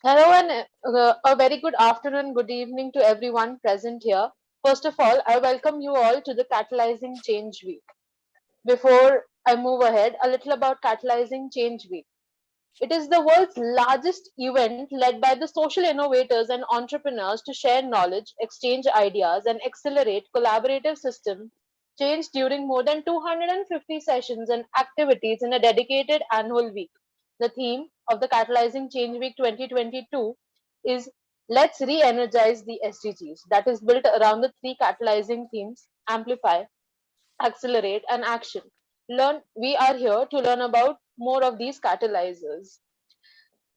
Hello and a very good afternoon, good evening to everyone present here. First of all, I welcome you all to the Catalyzing Change Week. Before I move ahead, a little about Catalyzing Change Week. It is the world's largest event led by the social innovators and entrepreneurs to share knowledge, exchange ideas, and accelerate collaborative system change during more than 250 sessions and activities in a dedicated annual week. The theme of the Catalyzing Change Week 2022 is Let's Re-Energize the SDGs, that is built around the three catalyzing themes: amplify, accelerate, and action. We are here to learn about more of these catalyzers.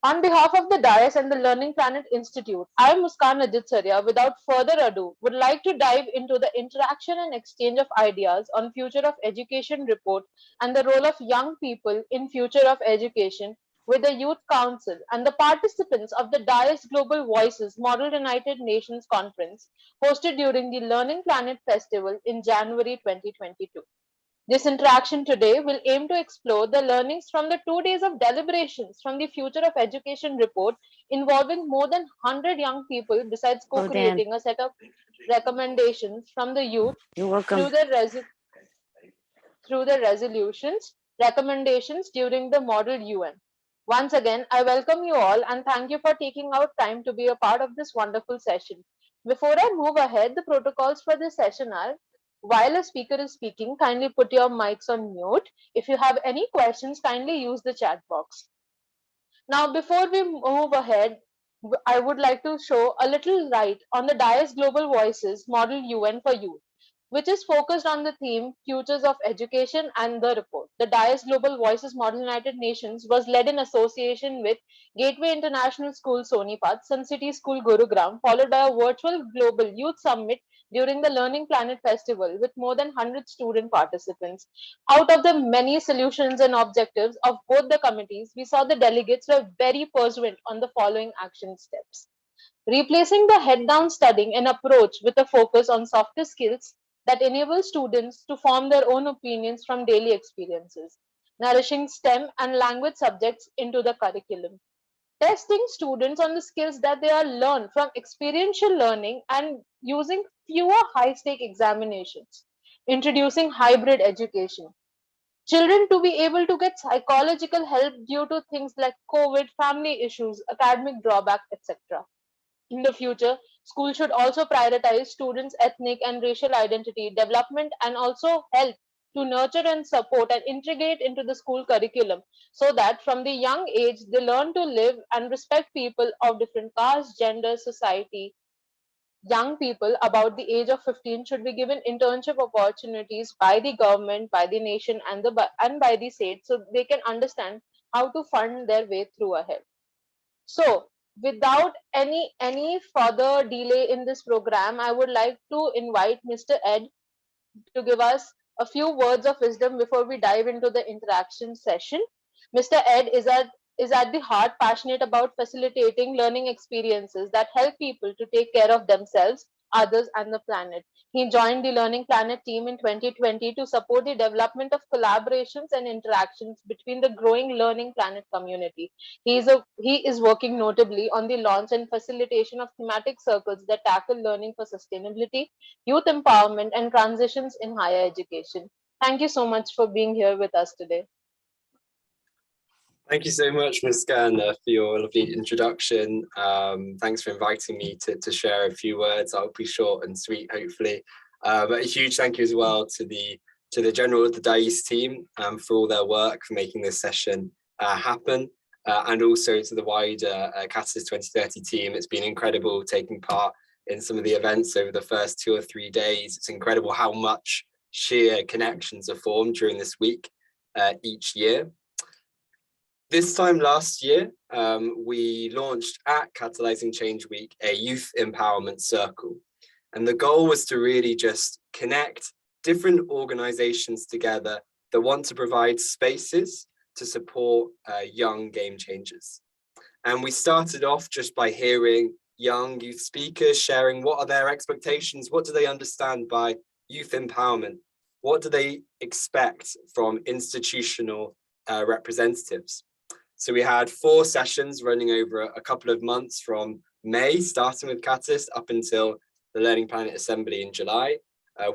On behalf of the Dais and the Learning Planet Institute, I am Muskan Ajitsaria. Without further ado, would like to dive into the interaction and exchange of ideas on Future of Education report and the role of young people in future of education with the Youth Council and the participants of the Dais Global Voices Model United Nations Conference hosted during the Learning Planet Festival in January 2022. This interaction today will aim to explore the learnings from the 2 days of deliberations from the Future of Education report involving more than 100 young people, besides co-creating a set of recommendations from the youth You're welcome. through the resolutions, recommendations during the Model UN. Once again, I welcome you all and thank you for taking out time to be a part of this wonderful session. Before I move ahead, the protocols for this session are: while a speaker is speaking, kindly put your mics on mute. If you have any questions, kindly use the chat box. Now, before we move ahead, I would like to show a little light on the Dais Global Voices Model UN for Youth, which is focused on the theme Futures of Education and the report. The Dais Global Voices Model United Nations was led in association with Gateway International School Sonipat, Sun City School Gurugram, followed by a virtual global youth summit during the Learning Planet Festival with more than 100 student participants. Out of the many solutions and objectives of both the committees, we saw the delegates were very pursuant on the following action steps: replacing the head down studying and approach with a focus on softer skills that enable students to form their own opinions from daily experiences, nourishing STEM and language subjects into the curriculum, testing students on the skills that they are learned from experiential learning and using fewer high stake examinations, introducing hybrid education, children to be able to get psychological help due to things like COVID, family issues, academic drawback, etc. In the future, schools should also prioritize students' ethnic and racial identity development and also help to nurture and support and integrate into the school curriculum so that from the young age they learn to live and respect people of different castes, gender, society. Young people about the age of 15 should be given internship opportunities by the government, by the nation, and by the state so they can understand how to fund their way through ahead. So, without any further delay in this program, I would like to invite Mr. Ed to give us a few words of wisdom before we dive into the interaction session. Mr. Ed is at the heart passionate about facilitating learning experiences that help people to take care of themselves, others, and the planet. He joined the Learning Planet team in 2020 to support the development of collaborations and interactions between the growing Learning Planet community. He is working notably on the launch and facilitation of thematic circles that tackle learning for sustainability, youth empowerment, and transitions in higher education. Thank you so much for being here with us today. Thank you so much, Ms. Scan, for your lovely introduction. Thanks for inviting me to share a few words. I'll be short and sweet, hopefully. But a huge thank you as well to the general of the Dais team for all their work for making this session happen, and also to the wider Catalyst 2030 team. It's been incredible taking part in some of the events over the first 2 or 3 days. It's incredible how much sheer connections are formed during this week each year. This time last year, we launched at Catalysing Change Week a youth empowerment circle. And the goal was to really just connect different organizations together that want to provide spaces to support young game changers. And we started off just by hearing young youth speakers sharing what are their expectations, what do they understand by youth empowerment, what do they expect from institutional representatives. So we had 4 sessions running over a couple of months from May, starting with Catalyst, up until the Learning Planet Assembly in July,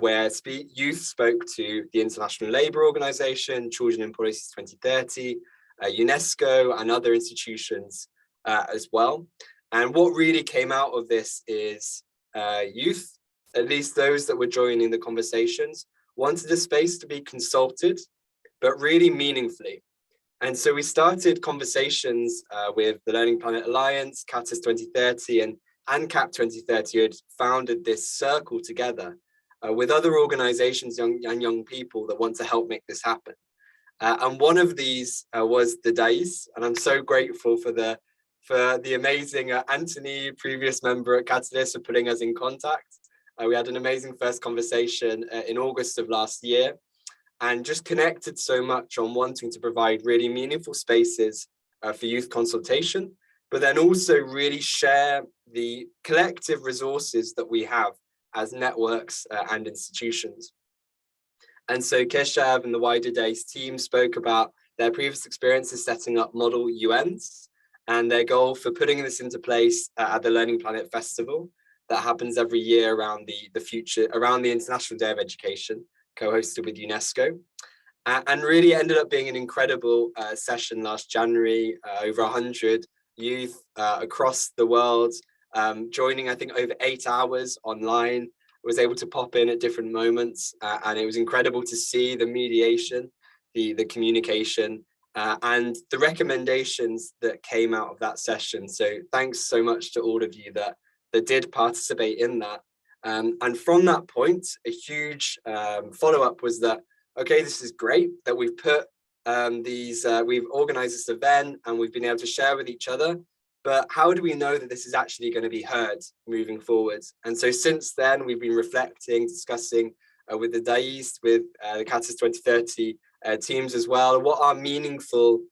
where youth spoke to the International Labour Organization, Children in Policies 2030, UNESCO, and other institutions as well. And what really came out of this is youth, at least those that were joining the conversations, wanted a space to be consulted, but really meaningfully. And so we started conversations with the Learning Planet Alliance, Catalyst 2030, and CAP 2030, who had founded this circle together with other organizations and young people that want to help make this happen. And one of these was the Dais, and I'm so grateful for the amazing Anthony, previous member at Catalyst, for putting us in contact. We had an amazing first conversation in August of last year, and just connected so much on wanting to provide really meaningful spaces for youth consultation, but then also really share the collective resources that we have as networks and institutions. And so Keshav and the wider Dais team spoke about their previous experiences setting up model UNs and their goal for putting this into place at the Learning Planet Festival that happens every year around around the International Day of Education, co-hosted with UNESCO, and really ended up being an incredible session last January. Over 100 youth across the world joining, I think, over 8 hours online. Was able to pop in at different moments, and it was incredible to see the mediation, the communication, and the recommendations that came out of that session. So thanks so much to all of you that did participate in that. And from that point, a huge follow-up was that, okay, this is great that we've put we've organized this event and we've been able to share with each other, but how do we know that this is actually going to be heard moving forward? And so since then, we've been reflecting, discussing with the Dais, with the Catalyst 2030 teams as well, what are meaningful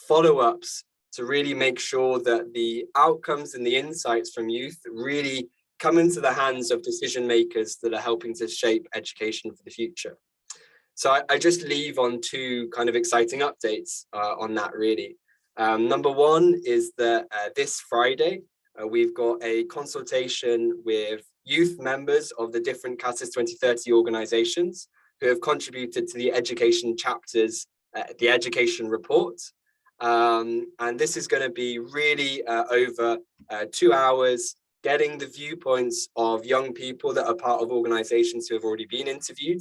follow-ups to really make sure that the outcomes and the insights from youth really come into the hands of decision makers that are helping to shape education for the future. So I just leave on 2 kind of exciting updates on that, really. Number 1 is that this Friday, we've got a consultation with youth members of the different Catalyst 2030 organizations who have contributed to the education chapters, the education report. And this is going to be really over 2 hours, getting the viewpoints of young people that are part of organizations who have already been interviewed.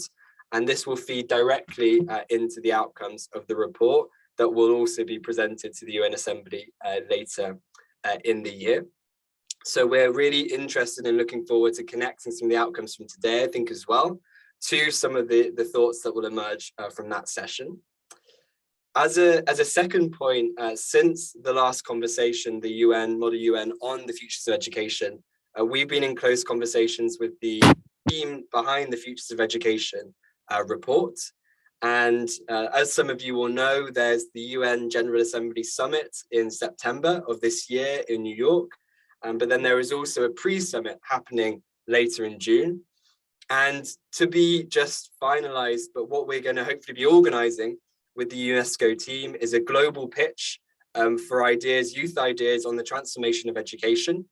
And this will feed directly into the outcomes of the report that will also be presented to the UN Assembly later in the year. So we're really interested in looking forward to connecting some of the outcomes from today, I think, as well, to some of the thoughts that will emerge from that session. As a second point, since the last conversation, the Model UN on the Futures of Education, we've been in close conversations with the team behind the Futures of Education report. And as some of you will know, there's the UN General Assembly Summit in September of this year in New York. But then there is also a pre-summit happening later in June. And to be just finalized, but what we're going to hopefully be organizing with the UNESCO team is a global pitch for ideas, youth ideas on the transformation of education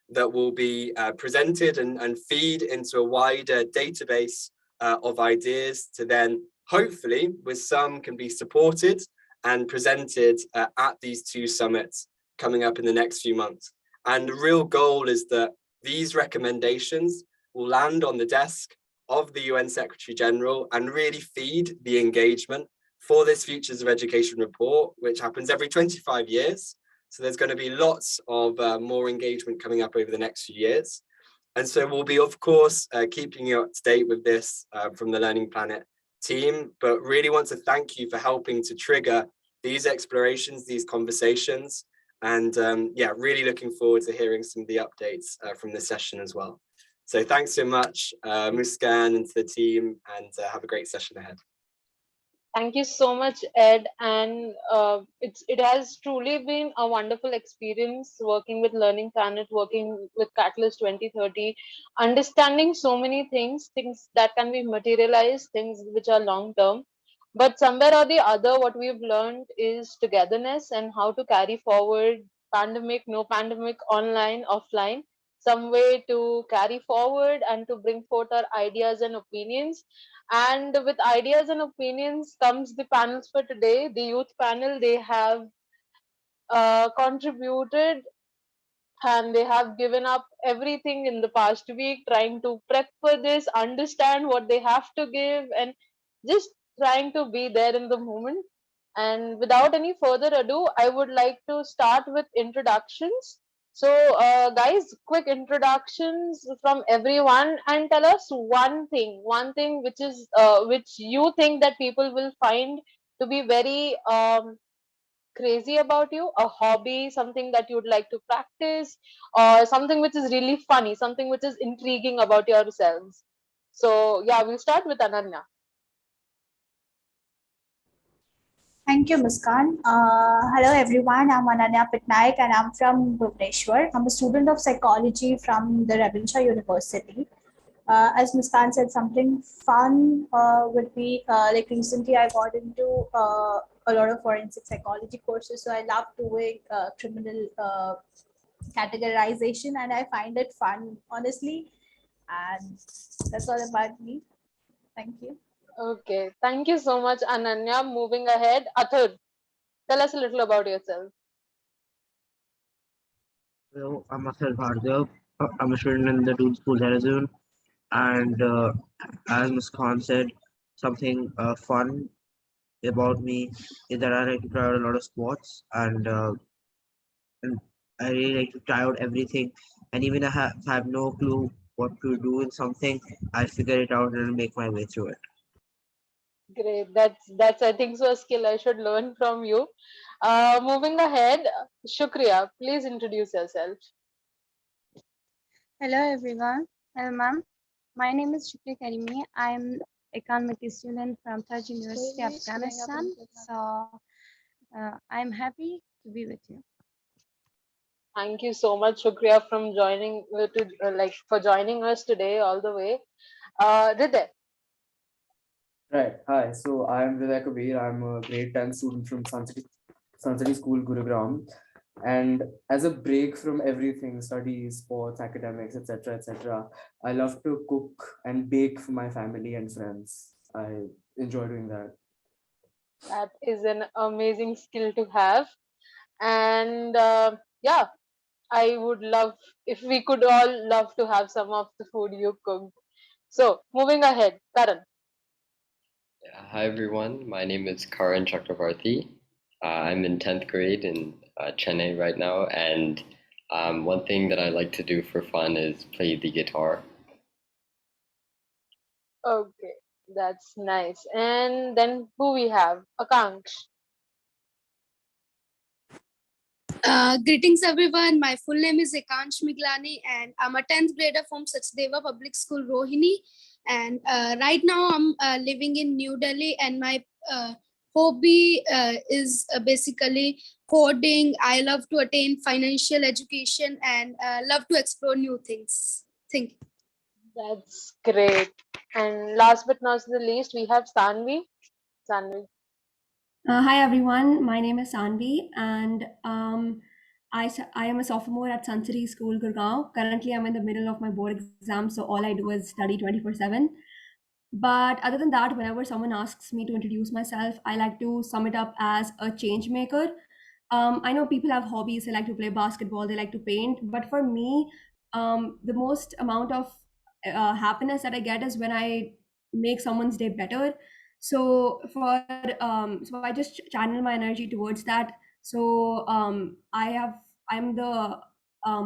that will be presented and feed into a wider database of ideas to then hopefully with some can be supported and presented at these 2 summits coming up in the next few months. And the real goal is that these recommendations will land on the desk of the UN Secretary General and really feed the engagement for this Futures of Education report, which happens every 25 years. So there's going to be lots of more engagement coming up over the next few years. And so we'll be, of course, keeping you up to date with this from the Learning Planet team, but really want to thank you for helping to trigger these explorations, these conversations. And yeah, really looking forward to hearing some of the updates from this session as well. So thanks so much, Muskan, and to the team, and have a great session ahead. Thank you so much, Ed. And it has truly been a wonderful experience working with Learning Planet, working with Catalyst 2030, understanding so many things that can be materialized, things which are long term. But somewhere or the other, what we've learned is togetherness and how to carry forward pandemic, no pandemic, online, offline, some way to carry forward and to bring forth our ideas and opinions. And with ideas and opinions comes the panels for today. The youth panel, they have contributed and they have given up everything in the past week trying to prep for this, understand what they have to give, and just trying to be there in the moment. And without any further ado, I would like to start with introductions. So, guys, quick introductions from everyone, and tell us one thing which you think that people will find to be very crazy about you, a hobby, something that you would like to practice, or something which is really funny, something which is intriguing about yourselves. So, yeah, we'll start with Ananya. Thank you, Muskan. Hello, everyone. I'm Ananya Patnaik and I'm from Bhubaneswar. I'm a student of psychology from the Ravenshaw University. As Muskan said, something fun would be like recently I got into a lot of forensic psychology courses. So I love doing criminal categorization and I find it fun, honestly. And that's all about me. Thank you. Okay, thank you so much, Ananya. Moving ahead, Athur, tell us a little about yourself. Hello, I'm Asad Bhardev. I'm a student in the Doon School, Dehradun. And as Ms. Khan said, something fun about me is that I like to try out a lot of sports and I really like to try out everything. And even if I have no clue what to do in something, I figure it out and make my way through it. Great, that's I think so a skill I should learn from you. Moving ahead, Shukriya, please introduce yourself. Hello everyone. Hello ma'am. My name is Shukri Karimi. I'm economic student from Taj University, Afghanistan. So I'm happy to be with you. Thank you so much, Shukriya, from joining for joining us today all the way. Hriday, Right. Hi. So I'm Vivek Kabir. I'm a grade 10 student from Sun City School, Gurugram. And as a break from everything, studies, sports, academics, etc., I love to cook and bake for my family and friends. I enjoy doing that. that is an amazing skill to have. And yeah, I would love if we could all love to have some of the food you cooked. So, moving ahead, Karan. Hi everyone, my name is Karan Chakravarti. I'm in 10th grade in Chennai right now, and one thing that I like to do for fun is play the guitar. Okay, that's nice. And then who we have? Akansh. Greetings everyone. My full name is Ekansh Miglani and I'm a 10th grader from Sachdeva Public School, Rohini. And right now I'm living in New Delhi and my hobby is basically coding. I love to attain financial education and love to explore new things. Thank you. That's great. And last but not the least, we have Sanvi. Sanvi. Hi everyone, my name is Sanvi and I am a sophomore at Sun City School, Gurgaon. Currently, I'm in the middle of my board exam, so all I do is study 24/7. But other than that, whenever someone asks me to introduce myself, I like to sum it up as a change maker. I know people have hobbies, they like to play basketball, they like to paint, but for me, the most amount of happiness that I get is when I make someone's day better. So I just channel my energy towards that. I'm the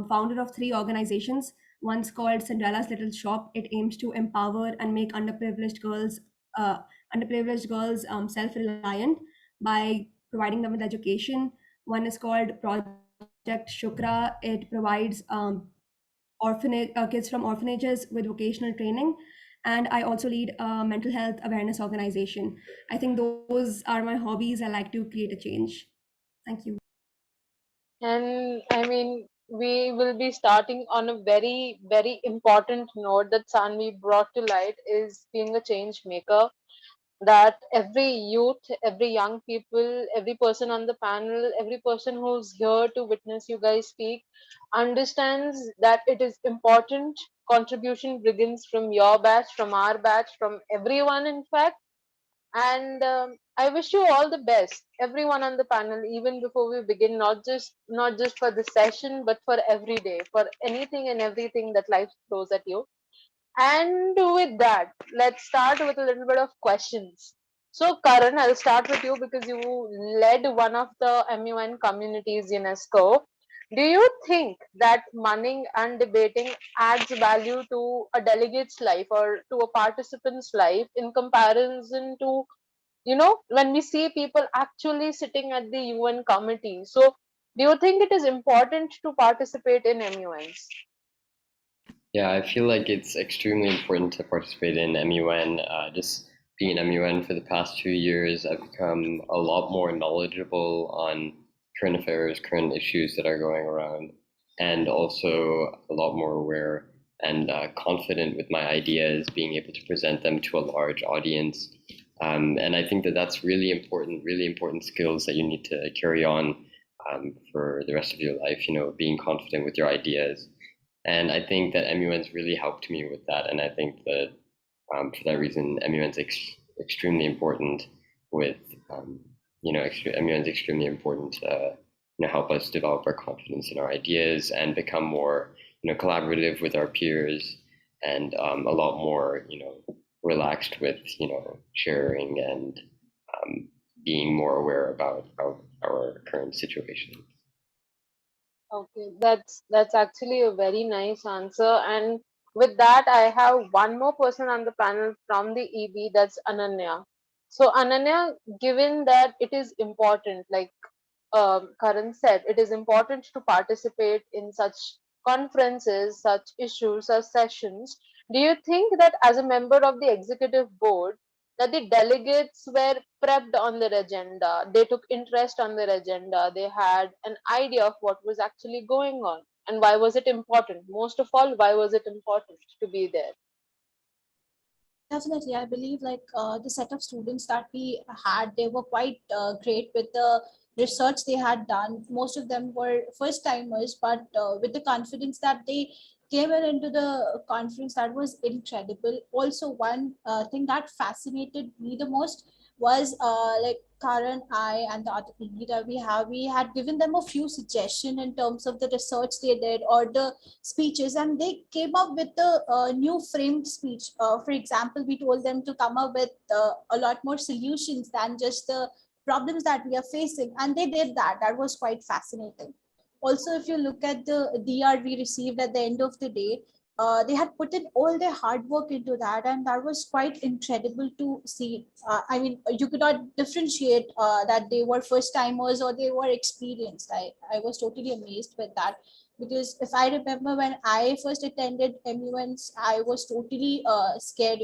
founder of three organizations. One's called Cinderella's Little Shop. It aims to empower and make uh, underprivileged girls self-reliant by providing them with education. One is called Project Shukra. It provides kids from orphanages with vocational training. And I also lead a mental health awareness organization. I think those are my hobbies. I like to create a change. Thank you. And I mean, we will be starting on a very, very important note that Sanvi brought to light is being a change maker. That every youth, every young people, every person on the panel, every person who's here to witness you guys speak understands that it is important. Contribution begins from your batch, from our batch, from everyone, in fact. And I wish you all the best, everyone on the panel, even before we begin, not just for the session, but for every day, for anything and everything that life throws at you. And with that, let's start with a little bit of questions. So, Karan, I'll start with you because you led one of the MUN communities UNESCO. Do you think that money and debating adds value to a delegate's life or to a participant's life in comparison to, when we see people actually sitting at the UN committee? So, do you think it is important to participate in MUNs? Yeah, I feel like it's extremely important to participate in MUN. Just being in MUN for the past 2 years, I've become a lot more knowledgeable on current affairs, current issues that are going around, and also a lot more aware and confident with my ideas, being able to present them to a large audience. And I think that that's really important skills that you need to carry on for the rest of your life, being confident with your ideas. And I think that MUN's really helped me with that. And I think that for that reason, MUN's extremely important with, MUN's extremely important to, help us develop our confidence in our ideas and become more, collaborative with our peers and a lot more, relaxed with, sharing and being more aware about our current situation. Okay, that's actually a very nice answer. And with that, I have one more person on the panel from the EB, that's Ananya. So Ananya, given that it is important, like Karan said, it is important to participate in such conferences, such issues, such sessions. Do you think that as a member of the executive board, that the delegates were prepped on their agenda, they took interest on their agenda, they had an idea of what was actually going on, and why was it important? Most of all, why was it important to be there? Definitely, I believe like the set of students that we had, they were quite great with the research they had done. Most of them were first timers, but with the confidence that they came in into the conference, that was incredible. Also, one thing that fascinated me the most was like Karan, I, and the other people that we had given them a few suggestions in terms of the research they did or the speeches, and they came up with a new framed speech. For example, we told them to come up with a lot more solutions than just the problems that we are facing, and they did that. That was quite fascinating. Also, if you look at the DR we received at the end of the day, they had put in all their hard work into that, and that was quite incredible to see. I mean, you could not differentiate that they were first timers or they were experienced. I was totally amazed with that, because if I remember when I first attended MUNs, I was totally scared.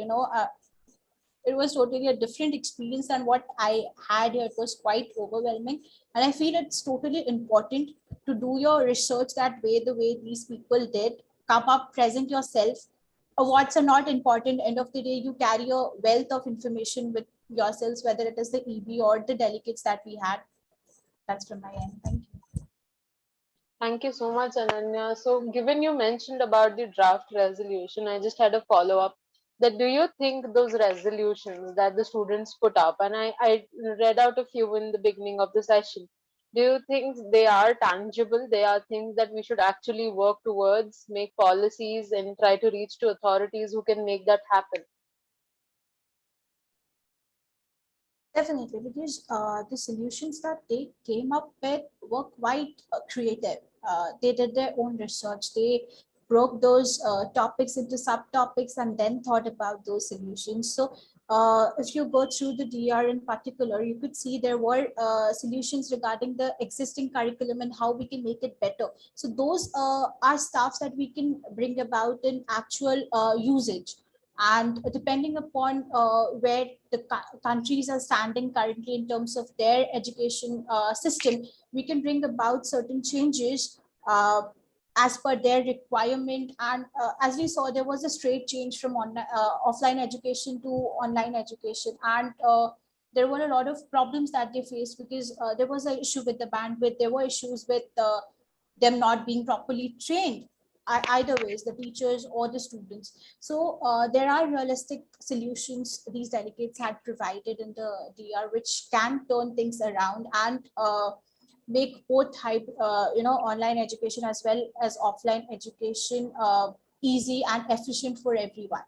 It was totally a different experience than what I had here. It was quite overwhelming, and I feel it's totally important to do your research that way, the way these people did. Come up, present yourself. Awards are not important. End of the day, you carry a wealth of information with yourselves, whether it is the EB or the delegates that we had. That's from my end. Thank you. Thank you so much, Ananya. So, given you mentioned about the draft resolution, I just had a follow up. That do you think those resolutions that the students put up, and I read out a few in the beginning of the session, do you think they are tangible? They are things that we should actually work towards, make policies, and try to reach to authorities who can make that happen? Definitely, because the solutions that they came up with were quite creative. They did their own research. They broke those topics into subtopics and then thought about those solutions. So if you go through the DR in particular, you could see there were solutions regarding the existing curriculum and how we can make it better. So those are stuffs that we can bring about in actual usage. And depending upon where the countries are standing currently in terms of their education system, we can bring about certain changes as per their requirement. And as we saw, there was a straight change from offline education to online education. And there were a lot of problems that they faced because there was an issue with the bandwidth. There were issues with them not being properly trained, either ways, the teachers or the students. So there are realistic solutions these delegates had provided in the DR, which can turn things around and make both online education as well as offline education easy and efficient for everyone.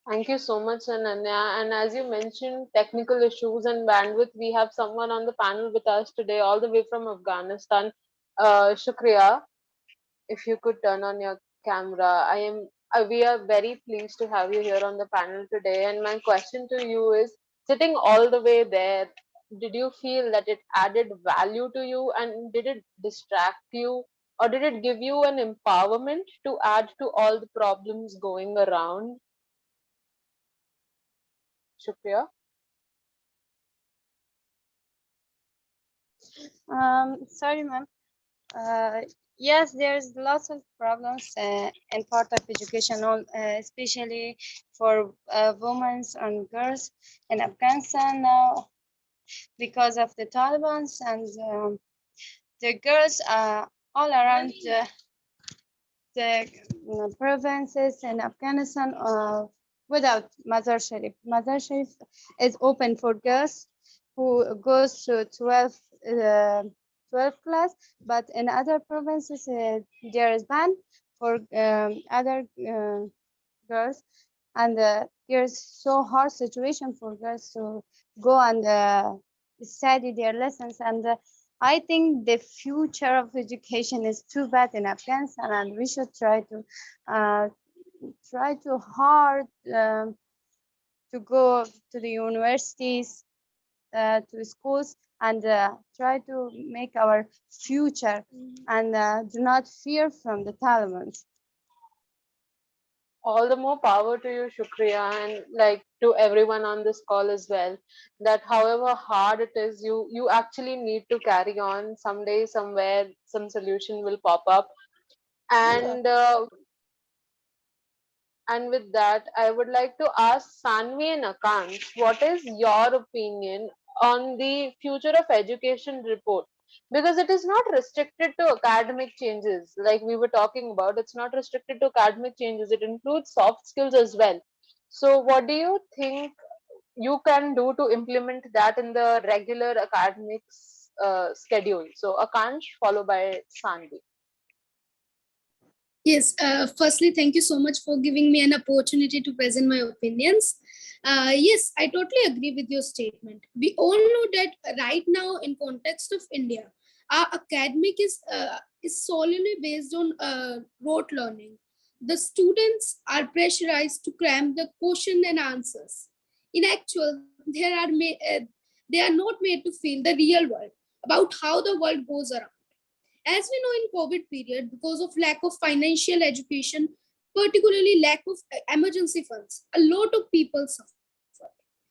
Thank you so much, Ananya. And as you mentioned, technical issues and bandwidth, we have someone on the panel with us today, all the way from Afghanistan. Shukriya, if you could turn on your camera. We are very pleased to have you here on the panel today. And my question to you is, sitting all the way there, did you feel that it added value to you, and did it distract you, or did it give you an empowerment to add to all the problems going around? Shukriya? Sorry, ma'am. Yes, there's lots of problems in part of education, especially for women and girls in Afghanistan now because of the Taliban, and the girls all around the provinces in Afghanistan without Mazar Sharif. Mazar Sharif is open for girls who goes to 12 class, but in other provinces there is ban for other girls, and there's so hard situation for girls to go and study their lessons. And I think the future of education is too bad in Afghanistan, and we should try to hard to go to the universities, to schools, and try to make our future, and do not fear from the Taliban. All the more power to you, Shukriya, and like to everyone on this call as well, that however hard it is, you actually need to carry on. Someday, somewhere, some solution will pop up. And and with that, I would like to ask Sanvi and Akansh, what is your opinion on the future of education report? Because it is not restricted to academic changes, like we were talking about. It's not restricted to academic changes. It includes soft skills as well. So, what do you think you can do to implement that in the regular academics schedule? So, Akansh, followed by Sanvi. Yes, firstly, thank you so much for giving me an opportunity to present my opinions. Yes, I totally agree with your statement. We all know that right now, in context of India, our academic is solely based on rote learning. The students are pressurized to cram the question and answers. In actual, they are not made to feel the real world about how the world goes around. As we know, in COVID period, because of lack of financial education, particularly lack of emergency funds, a lot of people suffered.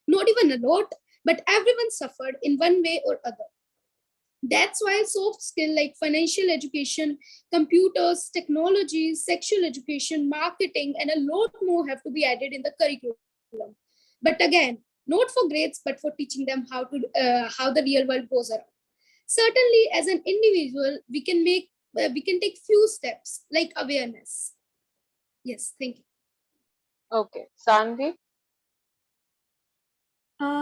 Not even a lot, but everyone suffered in one way or other. That's why soft skill like financial education, computers, technology, sexual education, marketing, and a lot more have to be added in the curriculum. But again, not for grades, but for teaching them how the real world goes around. Certainly, as an individual, we can take few steps like awareness. Yes, thank you. Okay, Sanvi.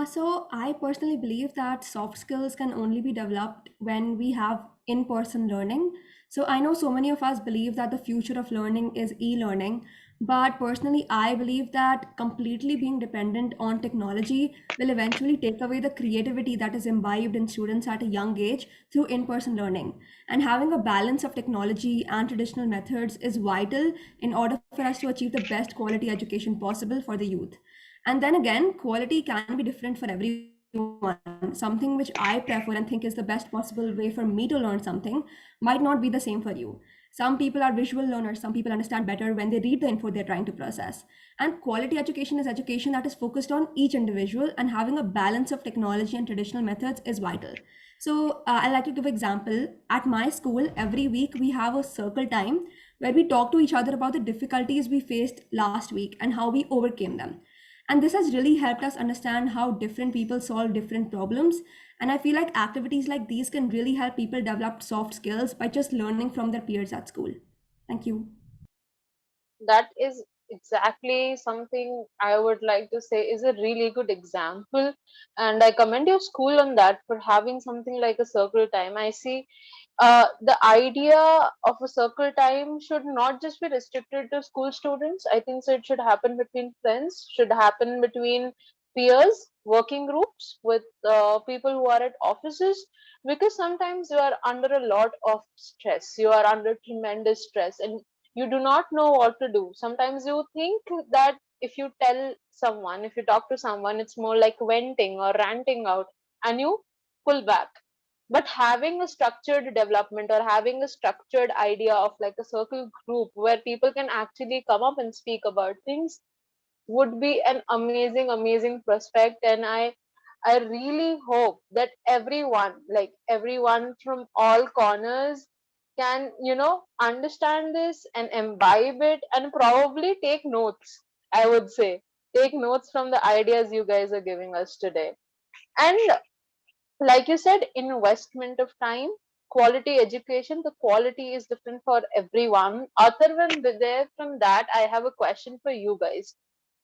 So I personally believe that soft skills can only be developed when we have in-person learning. So I know so many of us believe that the future of learning is e-learning, but personally I believe that completely being dependent on technology will eventually take away the creativity that is imbibed in students at a young age through in-person learning. And having a balance of technology and traditional methods is vital in order for us to achieve the best quality education possible for the youth. And then again, quality can be different for everyone. Something which I prefer and think is the best possible way for me to learn something might not be the same for you. Some people are visual learners, some people understand better when they read the info they're trying to process. And quality education is education that is focused on each individual, and having a balance of technology and traditional methods is vital. So, I like to give example. At my school, every week we have a circle time where we talk to each other about the difficulties we faced last week and how we overcame them. And this has really helped us understand how different people solve different problems. And I feel like activities like these can really help people develop soft skills by just learning from their peers at school. Thank you. That is exactly something I would like to say is a really good example. And I commend your school on that for having something like a circle time. I see the idea of a circle time should not just be restricted to school students. I think so it should happen between friends, should happen between peers, working groups with people who are at offices, because sometimes you are under a lot of stress, you are under tremendous stress, and you do not know what to do. Sometimes you think that if you tell someone, if you talk to someone, it's more like venting or ranting out, and you pull back. But having a structured development or having a structured idea of like a circle group where people can actually come up and speak about things would be an amazing, amazing prospect. And I really hope that everyone, like everyone from all corners, can, understand this and imbibe it and probably take notes. I would say take notes from the ideas you guys are giving us today. And like you said, investment of time, quality education, the quality is different for everyone. Atharvan, there from that, I have a question for you guys.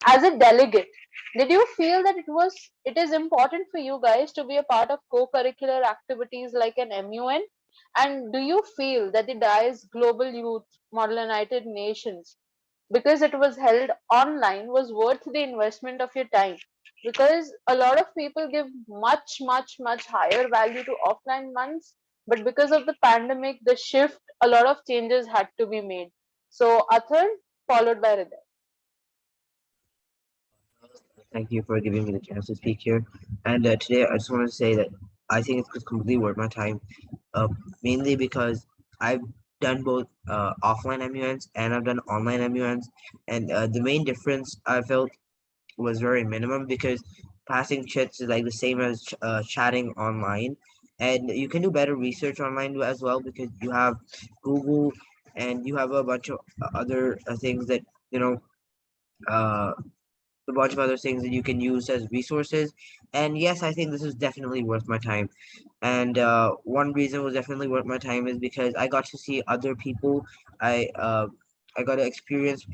As a delegate, did you feel that it is important for you guys to be a part of co-curricular activities like an MUN? And do you feel that the Dais Global Youth Model United Nations, because it was held online, was worth the investment of your time? Because a lot of people give much, much, much higher value to offline ones, but because of the pandemic, the shift, a lot of changes had to be made. So Athar, followed by Hriday. Thank you for giving me the chance to speak here. And today I just want to say that I think it's completely worth my time, uh, mainly because I've done both offline MUNs and I've done online MUNs. And the main difference I felt was very minimum because passing chits is like the same as chatting online. And you can do better research online as well because you have Google and you have a bunch of other things that, you know, uh, a bunch of other things that you can use as resources. And yes, I think this is definitely worth my time. And one reason it was definitely worth my time is because I got to see other people. I uh, I got to experience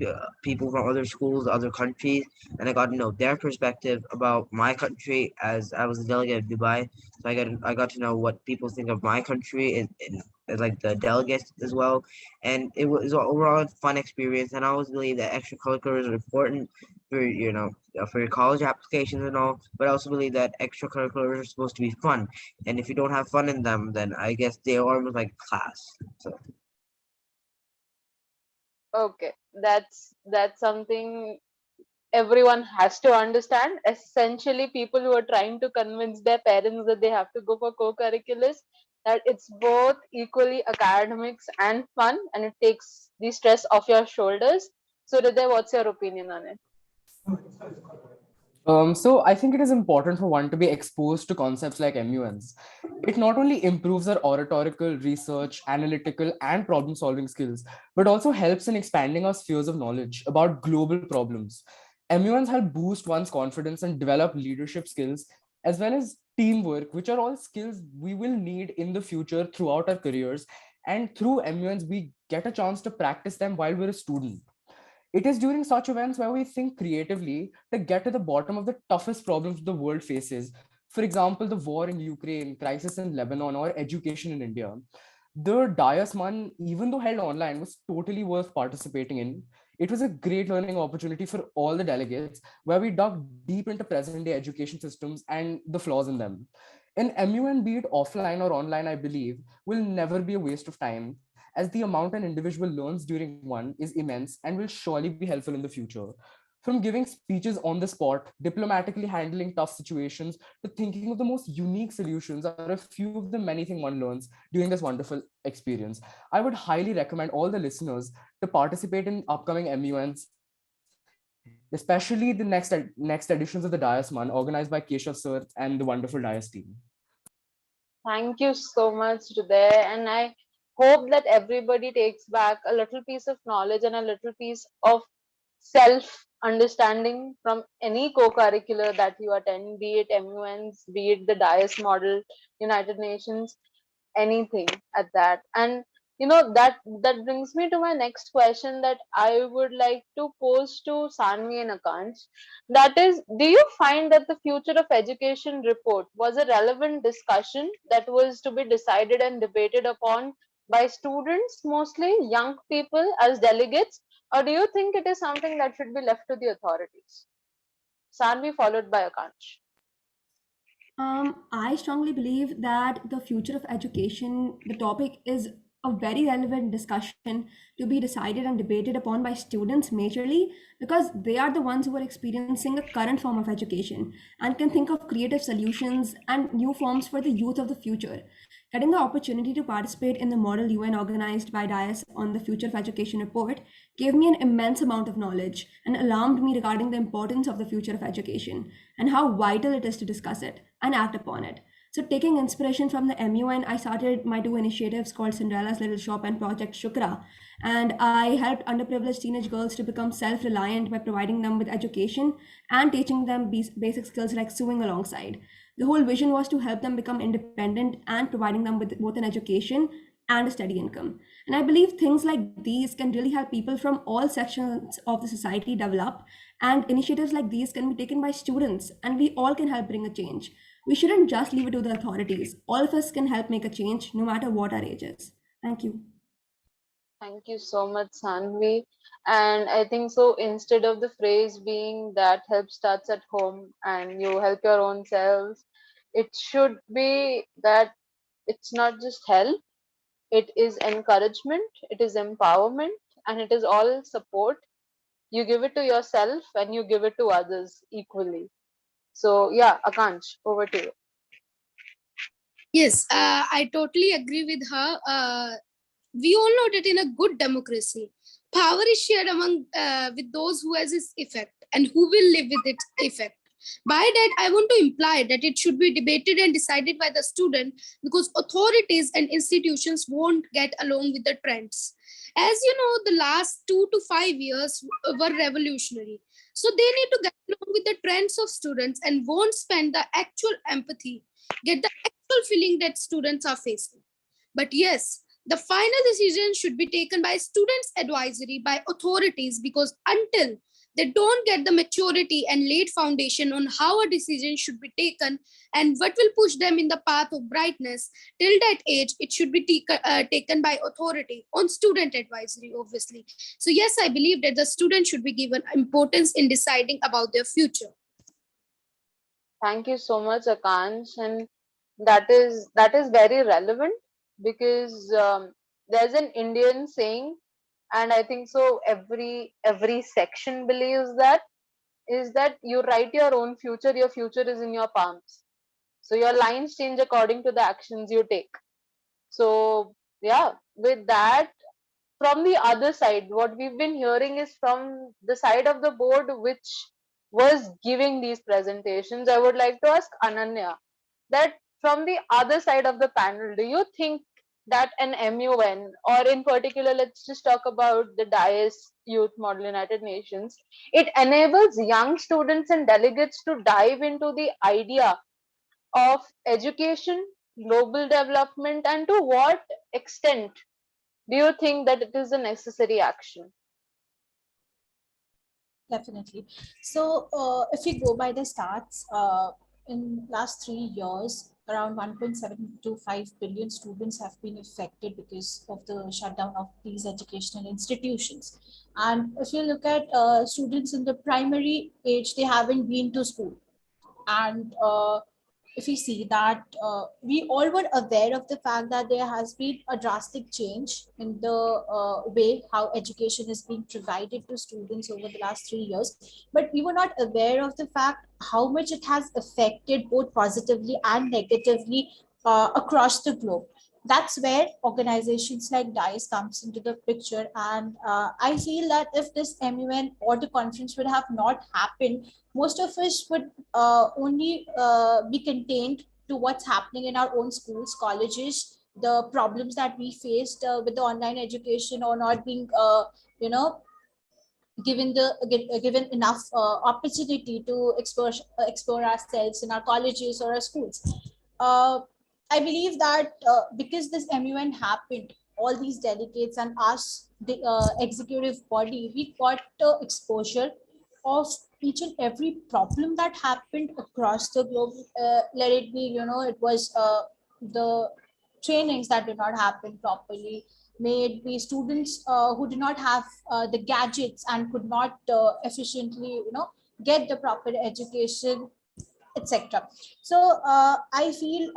people from other schools, other countries, and I got to know their perspective about my country as I was a delegate of Dubai. So I got to know what people think of my country as like the delegates as well. And it was overall a fun experience. And I always believe that extracurriculars are important for for your college applications and all. But I also believe that extracurriculars are supposed to be fun, and if you don't have fun in them, then I guess they are almost like class. So Okay, that's something everyone has to understand. Essentially, people who are trying to convince their parents that they have to go for co-curriculars, that it's both equally academics and fun, and it takes the stress off your shoulders. So, Hriday, what's your opinion on it? So I think it is important for one to be exposed to concepts like MUNs. It not only improves our oratorical, research, analytical, and problem-solving skills, but also helps in expanding our spheres of knowledge about global problems. MUNs help boost one's confidence and develop leadership skills, as well as teamwork, which are all skills we will need in the future throughout our careers. And through MUNs, we get a chance to practice them while we're a student. It is during such events where we think creatively to get to the bottom of the toughest problems the world faces. For example, the war in Ukraine, crisis in Lebanon, or education in India. The Dais One, even though held online, was totally worth participating in. It was a great learning opportunity for all the delegates, where we dug deep into present day education systems and the flaws in them. An MUN, be it offline or online, I believe, will never be a waste of time, as the amount an individual learns during one is immense and will surely be helpful in the future. From giving speeches on the spot, diplomatically handling tough situations, to thinking of the most unique solutions are a few of the many things one learns during this wonderful experience. I would highly recommend all the listeners to participate in upcoming MUNs, especially the next editions of the Dais Month organized by Keshav Sir and the wonderful Dais team. Thank you so much, Hriday. And I hope that everybody takes back a little piece of knowledge and a little piece of self understanding from any co curricular that you attend, be it MUNs, be it the DIAS model, United Nations, anything at that. And that brings me to my next question that I would like to pose to Sanvi and Akansh. That is, do you find that the future of education report was a relevant discussion that was to be decided and debated upon by students, mostly young people as delegates, or do you think it is something that should be left to the authorities? Sanvi followed by Akansh. I strongly believe that the future of education, the topic is a very relevant discussion to be decided and debated upon by students majorly because they are the ones who are experiencing a current form of education and can think of creative solutions and new forms for the youth of the future. Getting the opportunity to participate in the Model UN organized by Dais on the Future of Education report gave me an immense amount of knowledge and alarmed me regarding the importance of the future of education and how vital it is to discuss it and act upon it. So, taking inspiration from the MUN, I started my two initiatives called Cinderella's Little Shop and Project Shukra. And I helped underprivileged teenage girls to become self reliant by providing them with education and teaching them basic skills like sewing alongside. The whole vision was to help them become independent and providing them with both an education and a steady income. And I believe things like these can really help people from all sections of the society develop. And initiatives like these can be taken by students, and we all can help bring a change. We shouldn't just leave it to the authorities. All of us can help make a change, no matter what our age is. Thank you. Thank you so much, Sanvi. And I think so, instead of the phrase being that help starts at home and you help your own selves, it should be that it's not just help, it is encouragement, it is empowerment, and it is all support. You give it to yourself and you give it to others equally. So, yeah, Akansh, over to you. Yes, I totally agree with her. We all know that in a good democracy, power is shared among with those who has its effect and who will live with its effect. By that, I want to imply that it should be debated and decided by the student because authorities and institutions won't get along with the trends. As you know, the last 2 to 5 years were revolutionary. So they need to get along with the trends of students and won't spend the actual empathy, get the actual feeling that students are facing. But yes, the final decision should be taken by students' advisory, by authorities, because until they don't get the maturity and laid foundation on how a decision should be taken and what will push them in the path of brightness, till that age, it should be taken by authority on student advisory, obviously. So, yes, I believe that the student should be given importance in deciding about their future. Thank you so much, Akansh, and that is very relevant because there's an Indian saying, and I think so. Every section believes that is that you write your own future. Your future is in your palms. So your lines change according to the actions you take. So yeah, with that, from the other side, what we've been hearing is from the side of the board which was giving these presentations. I would like to ask Ananya that from the other side of the panel, do you think that an MUN, or in particular, let's just talk about the Dais Youth Model United Nations, it enables young students and delegates to dive into the idea of education, global development, and to what extent do you think that it is a necessary action? Definitely. So, if we go by the stats, in last 3 years, around 1.725 billion students have been affected because of the shutdown of these educational institutions. And if you look at students in the primary age, they haven't been to school. And if we see that we all were aware of the fact that there has been a drastic change in the way how education is being provided to students over the last 3 years, but we were not aware of the fact how much it has affected both positively and negatively across the globe. That's where organizations like Dais comes into the picture, and I feel that if this MUN or the conference would have not happened, most of us would only be contained to what's happening in our own schools, colleges, the problems that we faced with the online education, or not being you know given enough opportunity to explore ourselves in our colleges or our schools. uh, I believe that because this MUN happened, all these delegates and us, the executive body, we got exposure of each and every problem that happened across the globe. Let it be, it was the trainings that did not happen properly. May it be students who did not have the gadgets and could not efficiently, get the proper education, etc. So I feel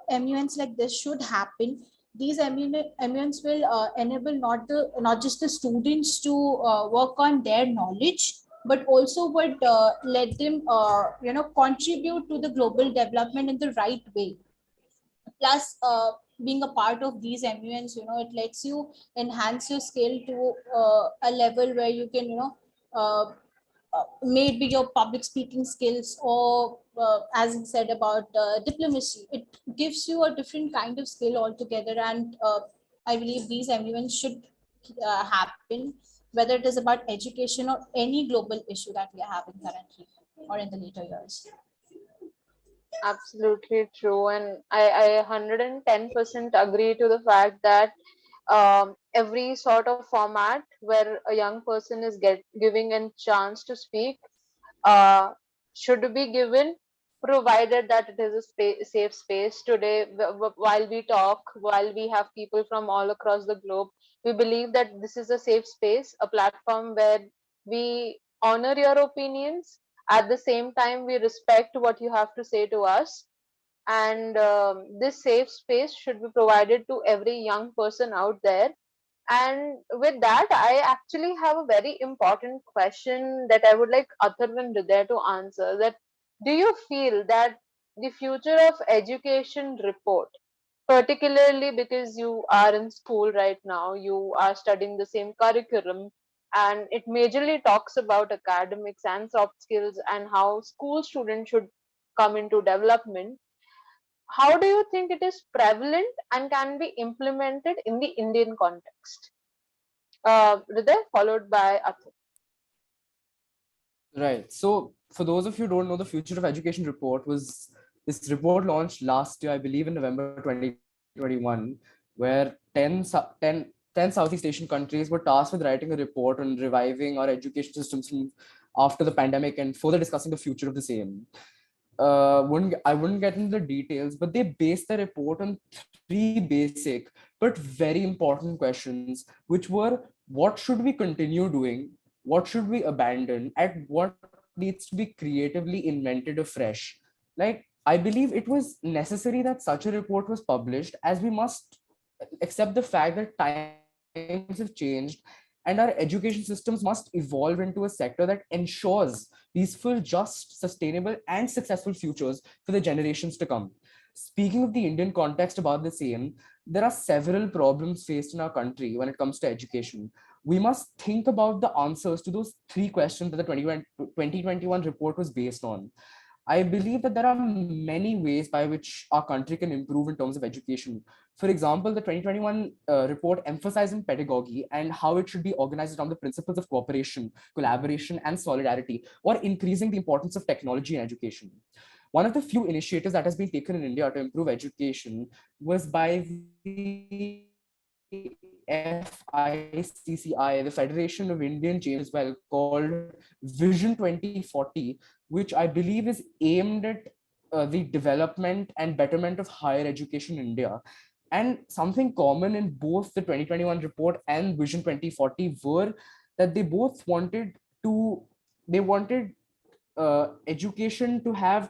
MUNs like this should happen. These MUNs will enable not just the students to work on their knowledge, but also would let them contribute to the global development in the right way. Plus being a part of these MUNs, it lets you enhance your skill to a level where you can, uh, maybe your public speaking skills, or as I said about diplomacy, it gives you a different kind of skill altogether. And I believe these MUNs should happen, whether it is about education or any global issue that we are having currently or in the later years. Absolutely true. And I 110% agree to the fact that every sort of format where a young person is giving a chance to speak uh, should be given, provided that it is a safe space. Today, while we talk, while we have people from all across the globe, we believe that this is a safe space, a platform where we honor your opinions. At the same time, we respect what you have to say to us. And this safe space should be provided to every young person out there. And with that, I actually have a very important question that I would like Athar and Hriday to answer. That do you feel that the future of education report, particularly because you are in school right now, you are studying the same curriculum, and it majorly talks about academics and soft skills and how school students should come into development. How do you think it is prevalent and can be implemented in the Indian context? Hriday, followed by Atul. Right. So for those of you who don't know, the Future of Education report was this report launched last year, I believe in November 2021, where 10 Southeast Asian countries were tasked with writing a report on reviving our education systems after the pandemic and further discussing the future of the same. I wouldn't get into the details, but they based the report on three basic but very important questions, which were: what should we continue doing? What should we abandon? And what needs to be creatively invented afresh? Like, I believe it was necessary that such a report was published, as we must accept the fact that times have changed and our education systems must evolve into a sector that ensures peaceful, just, sustainable, and successful futures for the generations to come. Speaking of the Indian context about the same, there are several problems faced in our country when it comes to education. We must think about the answers to those three questions that the 2021 report was based on. I believe that there are many ways by which our country can improve in terms of education. For example, the 2021 report emphasizing pedagogy and how it should be organized around the principles of cooperation, collaboration, and solidarity, or increasing the importance of technology in education. One of the few initiatives that has been taken in India to improve education was by the FICCI, the Federation of Indian Chambers, well, called Vision 2040, which I believe is aimed at the development and betterment of higher education in India. And something common in both the 2021 report and Vision 2040 were that they wanted education to have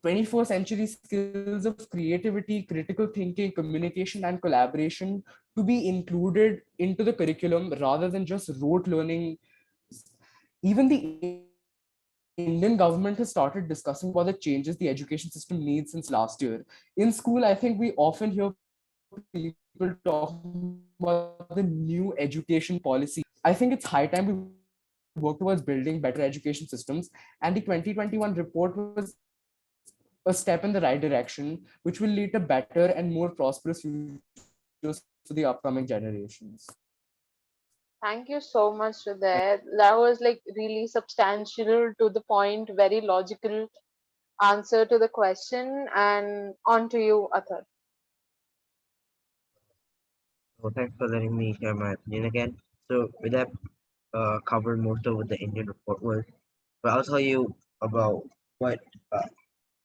21st century skills of creativity, critical thinking, communication, and collaboration to be included into the curriculum rather than just rote learning. Even the Indian government has started discussing about the changes the education system needs since last year. In school, I think we often hear people talking about the new education policy. I think it's high time we work towards building better education systems. And the 2021 report was a step in the right direction, which will lead to better and more prosperous futures for the upcoming generations. Thank you so much for that. That was like really substantial, to the point, very logical answer to the question. And on to you, Athar. So thanks for letting me share my opinion again. So with that covered most of what the Indian report was, but I'll tell you about what uh,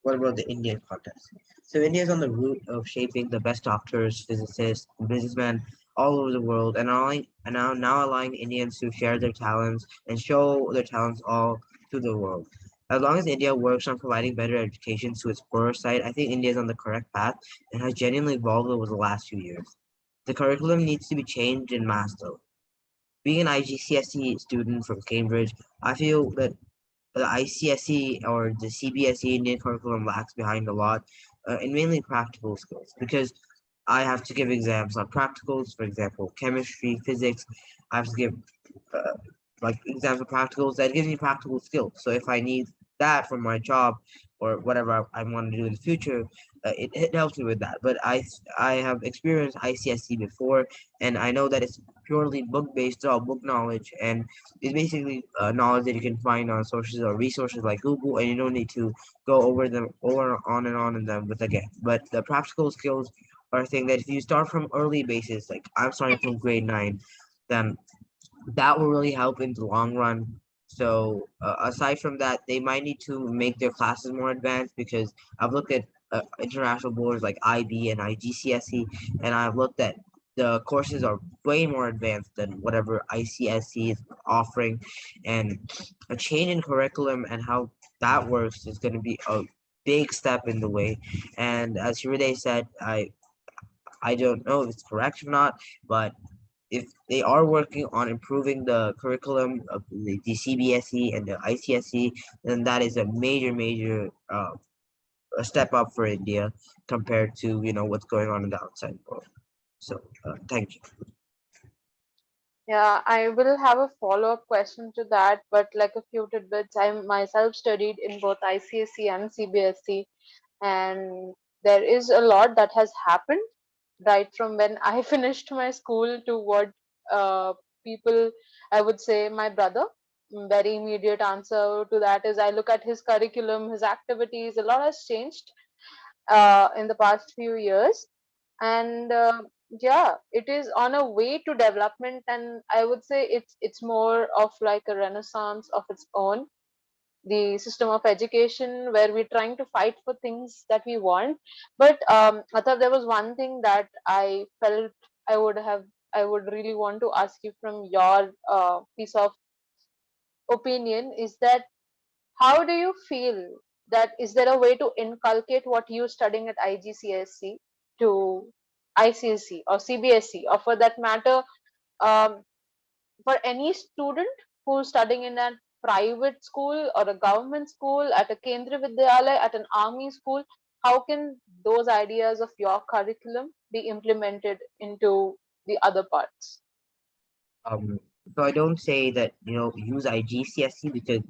what about the Indian context? So India is on the route of shaping the best doctors, physicists, and businessmen all over the world, and now allowing Indians to share their talents and show their talents all to the world. As long as India works on providing better education to its poorer side, I think India is on the correct path and has genuinely evolved over the last few years. The curriculum needs to be changed in mass though. Being an IGCSE student from Cambridge, I feel that the ICSE or the CBSE Indian curriculum lags behind a lot in mainly practical skills because I have to give exams on practicals, for example, chemistry, physics. I have to give uh, like exams for practicals that gives me practical skills. So if I need that for my job or whatever I want to do in the future, it helps me with that. But I have experienced ICSE before, and I know that it's purely book based, all book knowledge, and it's basically knowledge that you can find on sources or resources like Google, and you don't need to go over them over on and on in them with again. But the practical skills are a thing that if you start from early basis, like I'm starting from grade 9, then that will really help in the long run. So aside from that, they might need to make their classes more advanced because I've looked at international boards like IB and IGCSE, and I've looked at the courses are way more advanced than whatever ICSE is offering, and a change in curriculum and how that works is going to be a big step in the way. And as Hiride said, I don't know if it's correct or not, but if they are working on improving the curriculum of the CBSE and the ICSE, then that is a major a step up for India compared to what's going on in the outside world. So thank you. Yeah, I will have a follow-up question to that, but like a few tidbits. I myself studied in both ICSE and CBSE, and there is a lot that has happened right from when I finished my school to what uh, people, I would say, my brother. Very immediate answer to that is I look at his curriculum, his activities. A lot has changed in the past few years, and yeah, it is on a way to development, and I would say it's more of like a renaissance of its own, the system of education where we're trying to fight for things that we want. But I thought there was one thing that I felt I would have I would really want to ask you from your piece of opinion is that how do you feel that is there a way to inculcate what you're studying at IGCSE to ICSE or CBSE, or for that matter, um, for any student who's studying in a private school or a government school, at a Kendriya Vidyalaya, at an army school, how can those ideas of your curriculum be implemented into the other parts? Um, so I don't say that use IGCSE because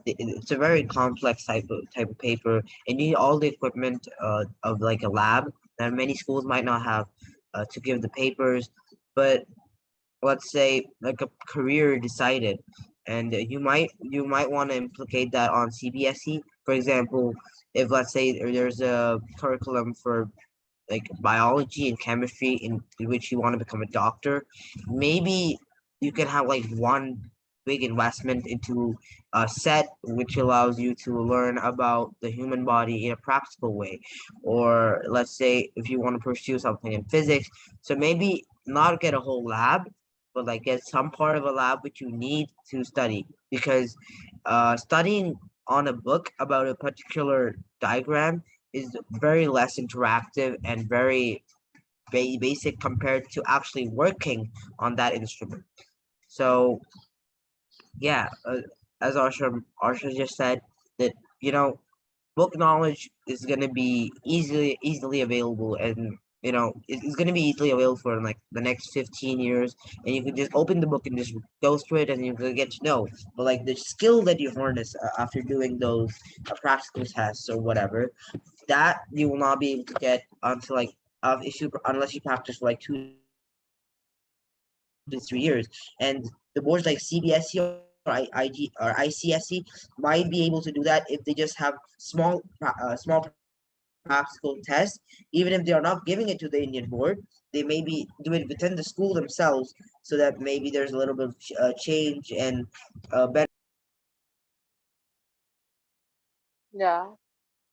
it's a very complex type of paper, and you need all the equipment of like a lab that many schools might not have to give the papers. But let's say like a career decided, and you might want to implicate that on CBSE. For example, if let's say there's a curriculum for like biology and chemistry in which you want to become a doctor, maybe you can have like one big investment into a set which allows you to learn about the human body in a practical way. Or let's say if you want to pursue something in physics, so maybe not get a whole lab, but like get some part of a lab which you need to study because studying on a book about a particular diagram is very less interactive and very basic compared to actually working on that instrument. So yeah, as Arsha just said, that book knowledge is gonna be easily available, and it's gonna be easily available for like the next 15 years, and you can just open the book and just go through it, and you can get to know. But like the skill that you harness after doing those practical tests or whatever, that you will not be able to get until like if you unless you practice for like 2 to 3 years. And the boards like CBSE or IG or ICSE might be able to do that if they just have small practical tests. Even if they are not giving it to the Indian board, they maybe do it within the school themselves, so that maybe there's a little bit of change and better. Yeah,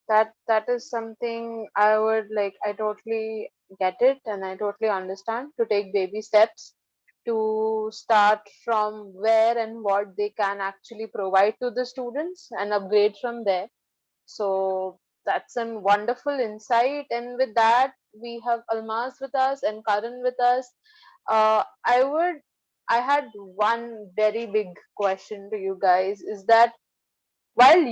that is something I would like. I totally get it, and I totally understand to take baby steps to start from where and what they can actually provide to the students and upgrade from there. So that's a wonderful insight. And with that, we have Almaz with us and Karan with us. I had one very big question to you guys, is that while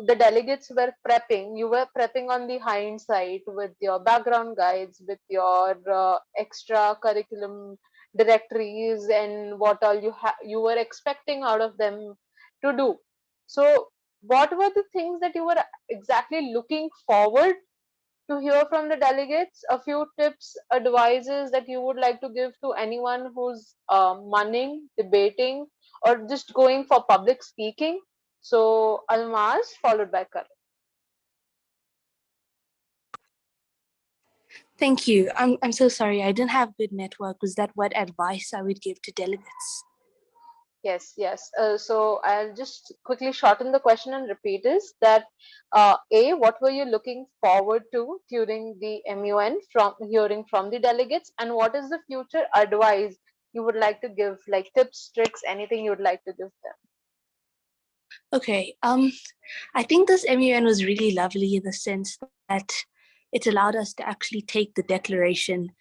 the delegates were prepping, you were prepping on the hindsight with your background guides, with your extra curriculum directories, and what all you were expecting out of them to do. So, what were the things that you were exactly looking forward to hear from the delegates? A few tips, advices that you would like to give to anyone who's munning, debating, or just going for public speaking. So, Almaz, followed by Karan. Thank you. I'm so sorry. I didn't have good network. Was that what advice I would give to delegates? Yes, yes. So I'll just quickly shorten the question and repeat is that A, what were you looking forward to during the MUN from hearing from the delegates, and what is the future advice you would like to give, like tips, tricks, anything you would like to give them? Okay. I think this MUN was really lovely in the sense that it allowed us to actually take the declaration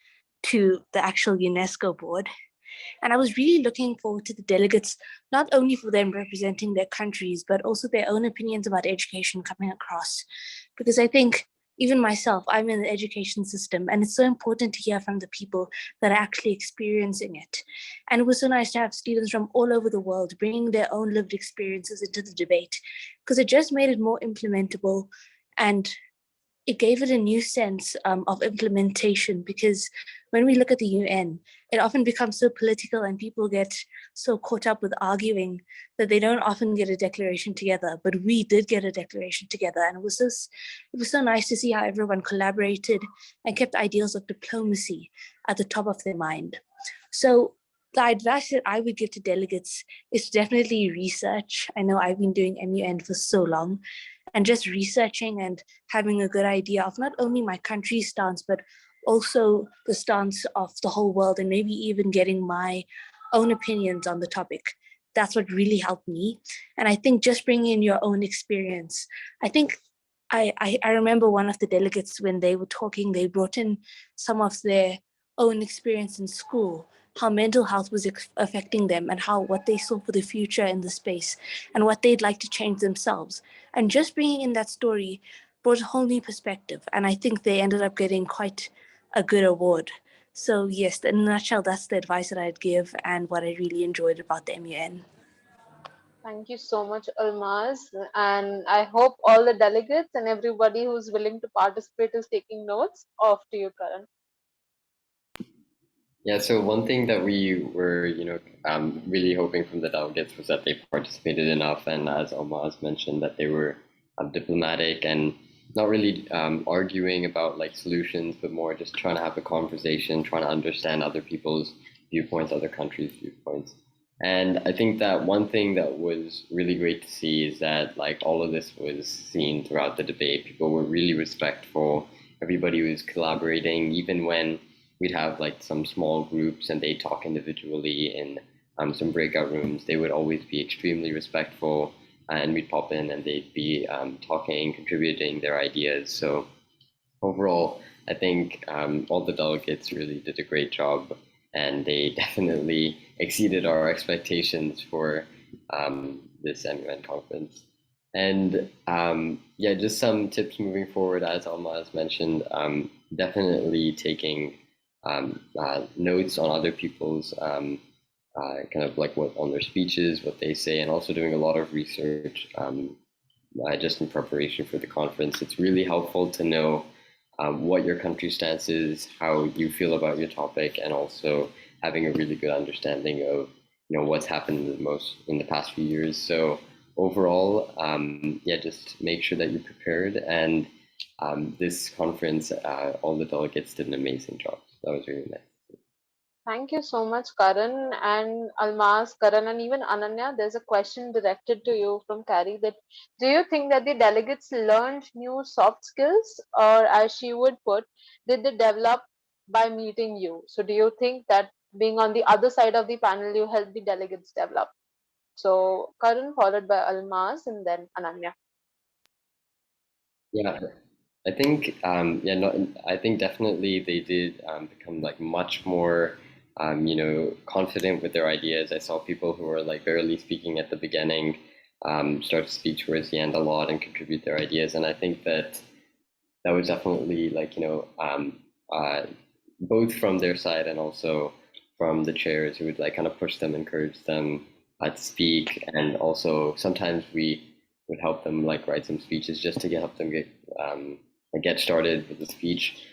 to the actual UNESCO board. And I was really looking forward to the delegates, not only for them representing their countries, but also their own opinions about education coming across. Because I think, even myself, I'm in the education system, and it's so important to hear from the people that are actually experiencing it. And it was so nice to have students from all over the world bringing their own lived experiences into the debate, because it just made it more implementable, and it gave it a new sense of implementation, because when we look at the UN, it often becomes so political and people get so caught up with arguing that they don't often get a declaration together. But we did get a declaration together, and it was so nice to see how everyone collaborated and kept ideals of diplomacy at the top of their mind. So the advice that I would give to delegates is definitely research. I know I've been doing MUN for so long, and just researching and having a good idea of not only my country's stance, but also the stance of the whole world, and maybe even getting my own opinions on the topic. That's what really helped me. And I think just bringing in your own experience. I think I remember one of the delegates, when they were talking, they brought in some of their own experience in school, how mental health was affecting them, and how what they saw for the future in the space and what they'd like to change themselves. And just bringing in that story brought a whole new perspective. And I think they ended up getting quite a good award. So yes, in a nutshell, that's the advice that I'd give and what I really enjoyed about the MUN. Thank you so much, Almaz. And I hope all the delegates and everybody who's willing to participate is taking notes. Off to you, Karan. Yeah, so one thing that we were, really hoping from the delegates was that they participated enough, and as Almaz mentioned, that they were diplomatic and not really arguing about like solutions, but more just trying to have a conversation, trying to understand other people's viewpoints, other countries' viewpoints. And I think that one thing that was really great to see is that like all of this was seen throughout the debate. People were really respectful. Everybody was collaborating, even when we'd have like some small groups and they talk individually in some breakout rooms. They would always be extremely respectful. and we'd pop in and they'd be talking, contributing their ideas. So overall, I think all the delegates really did a great job, and they definitely exceeded our expectations for this MUN conference. And yeah, just some tips moving forward, as Alma has mentioned, definitely taking notes on other people's kind of like what on their speeches, what they say, and also doing a lot of research just in preparation for the conference. It's really helpful to know what your country stance is, how you feel about your topic, and also having a really good understanding of what's happened in the past few years. So overall, yeah, just make sure that you're prepared. And this conference, all the delegates did an amazing job. That was really nice. Thank you so much, Karan and Almaz, Karan, and even Ananya. There's a question directed to you from Carrie that do you think that the delegates learned new soft skills, or as she would put, did they develop by meeting you? So, do you think that being on the other side of the panel, you helped the delegates develop? So, Karan, followed by Almaz, and then Ananya. Yeah, I think yeah, no, I think definitely they did become like much more confident with their ideas. I saw people who were like barely speaking at the beginning start to speak towards the end a lot and contribute their ideas, and I think that was definitely like both from their side and also from the chairs who would like kind of push them, encourage them to speak, and also sometimes we would help them like write some speeches just to help them get started with the speech.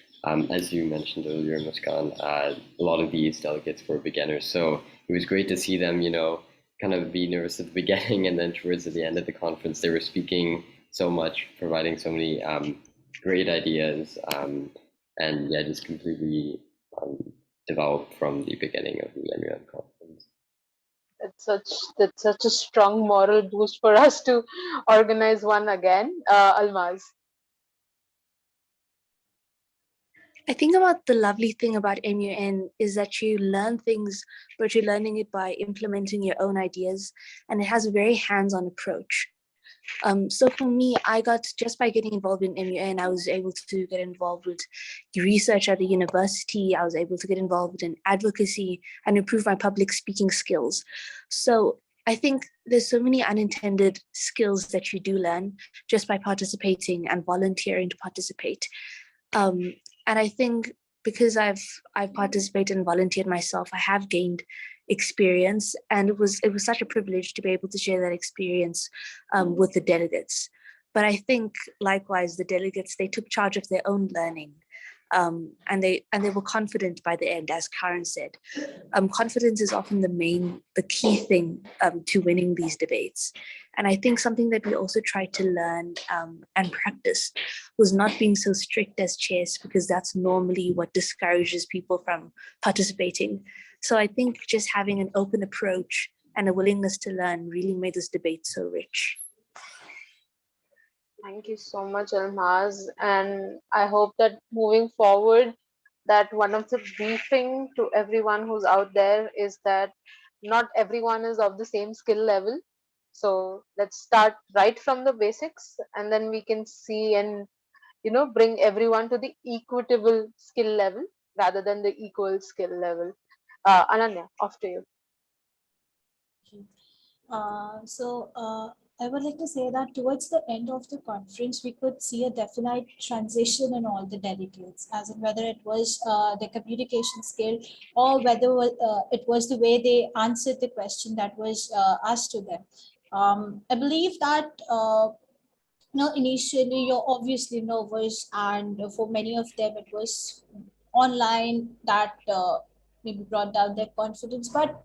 As you mentioned earlier, Muskan, a lot of these delegates were beginners, so it was great to see them, kind of be nervous at the beginning, and then towards the end of the conference, they were speaking so much, providing so many great ideas, and yeah, just completely developed from the beginning of the MUN conference. That's such a strong moral boost for us to organize one again. Almaz. I think about the lovely thing about MUN is that you learn things, but you're learning it by implementing your own ideas, and it has a very hands-on approach. So for me, I got, just by getting involved in MUN, I was able to get involved with research at the university. I was able to get involved in advocacy and improve my public speaking skills. So I think there's so many unintended skills that you do learn just by participating and volunteering to participate. And I think because I've participated and volunteered myself, I have gained experience, and it was such a privilege to be able to share that experience with the delegates. But I think likewise, the delegates, they took charge of their own learning, and they were confident by the end, as Karen said. Confidence is often the key thing to winning these debates. And I think something that we also tried to learn and practice was not being so strict as chairs, because that's normally what discourages people from participating. So I think just having an open approach and a willingness to learn really made this debate so rich. Thank you so much, Almaz. And I hope that moving forward, that one of the briefing to everyone who's out there is that not everyone is of the same skill level. So let's start right from the basics, and then we can see and bring everyone to the equitable skill level rather than the equal skill level. Ananya, off to you. I would like to say that towards the end of the conference, we could see a definite transition in all the delegates, as in whether it was the communication skill or whether it was the way they answered the question that was asked to them. I believe that initially you're obviously nervous, and for many of them it was online that maybe brought down their confidence. But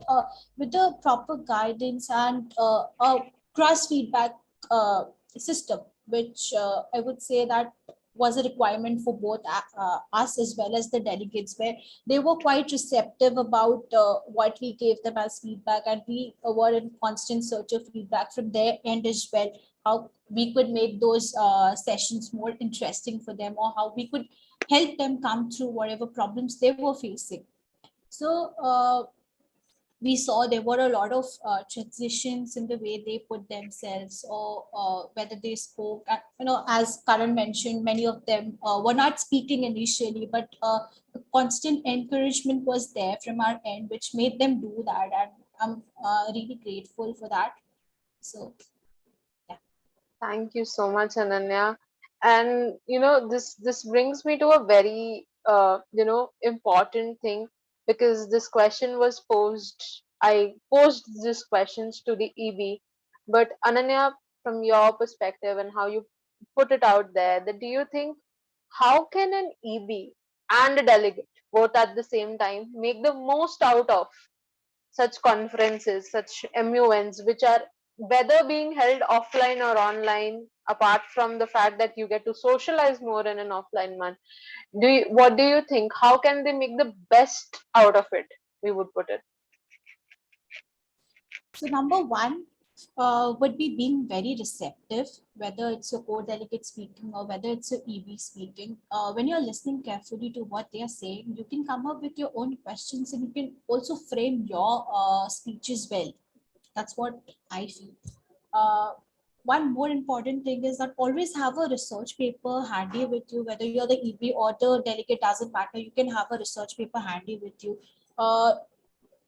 with the proper guidance and a cross feedback system, which I would say that was a requirement for both us as well as the delegates, where they were quite receptive about what we gave them as feedback, and we were in constant search of feedback from their end as well, how we could make those sessions more interesting for them, or how we could help them come through whatever problems they were facing. So we saw there were a lot of transitions in the way they put themselves, or whether they spoke. As Karan mentioned, many of them were not speaking initially, but constant encouragement was there from our end, which made them do that, and I'm really grateful for that. So Thank you so much, Ananya. And this brings me to a very important thing, because this question was posed. I posed these questions to the EB, but Ananya, from your perspective and how you put it out there, that do you think, how can an EB and a delegate both at the same time make the most out of such conferences, such MUNs, which are whether being held offline or online, apart from the fact that you get to socialize more in an offline month? What do you think? How can they make the best out of it? We would put it. So number one would be being very receptive, whether it's a core delegate speaking or whether it's a EB speaking. When you're listening carefully to what they are saying, you can come up with your own questions, and you can also frame your speeches well. That's what I feel. One more important thing is that always have a research paper handy with you, whether you're the EB or the delegate, doesn't matter. You can have a research paper handy with you.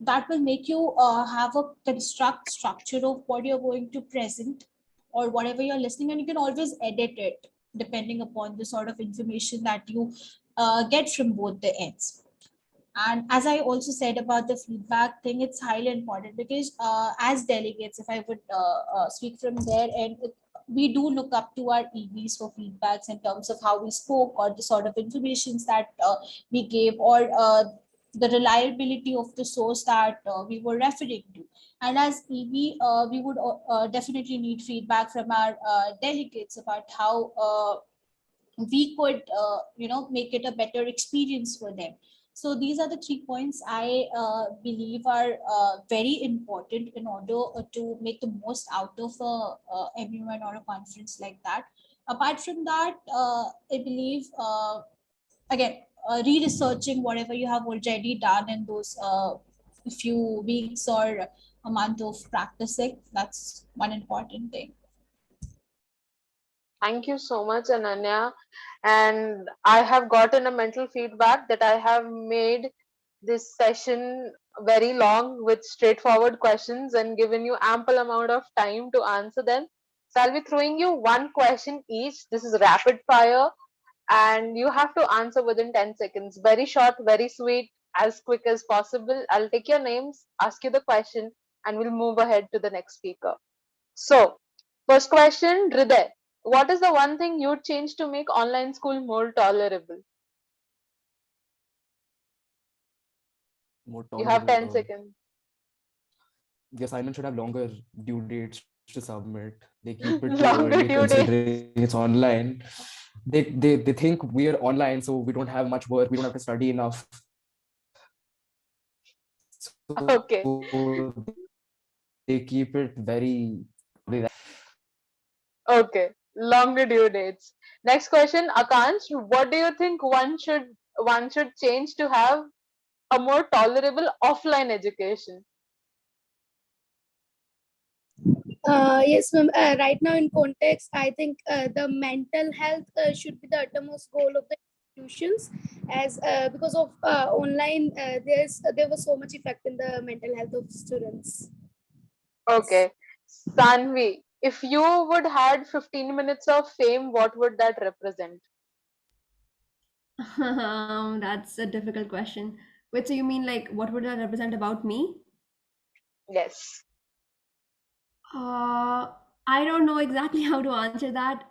That will make you have a construct structure of what you're going to present or whatever you're listening, and you can always edit it depending upon the sort of information that you get from both the ends. And as I also said about the feedback thing, it's highly important because as delegates, if I would speak from there, and we do look up to our EBs for feedbacks in terms of how we spoke or the sort of informations that we gave, or the reliability of the source that we were referring to. And as EB, we would definitely need feedback from our delegates about how we could make it a better experience for them. So these are the 3 points I believe are very important in order to make the most out of a MUN or a conference like that. Apart from that, I believe again, re-researching whatever you have already done in those few weeks or a month of practicing, that's one important thing. Thank you so much, Ananya. And I have gotten a mental feedback that I have made this session very long with straightforward questions and given you ample amount of time to answer them. So I'll be throwing you one question each. This is rapid fire, and you have to answer within 10 seconds. Very short, very sweet, as quick as possible. I'll take your names, ask you the question, and we'll move ahead to the next speaker. So, first question, Hriday, what is the one thing you'd change to make online school more tolerable? More You have tolerable. 10 seconds. The assignment should have longer due dates to submit. They keep it too Longer early due dates. considering it's online. They think we are online, so we don't have much work. We don't have to study enough. So Okay. they keep it very. Okay. Longer due dates. Next question, Akansh, what do you think one should change to have a more tolerable offline education? Yes, ma'am. Right now, in context, I think the mental health should be the uttermost goal of the institutions, as because of online, there was so much effect in the mental health of students. Okay. Sanvi, if you would had 15 minutes of fame, what would that represent? That's a difficult question. Wait, so you mean like what would that represent about me? Yes. Uh, I don't know exactly how to answer that,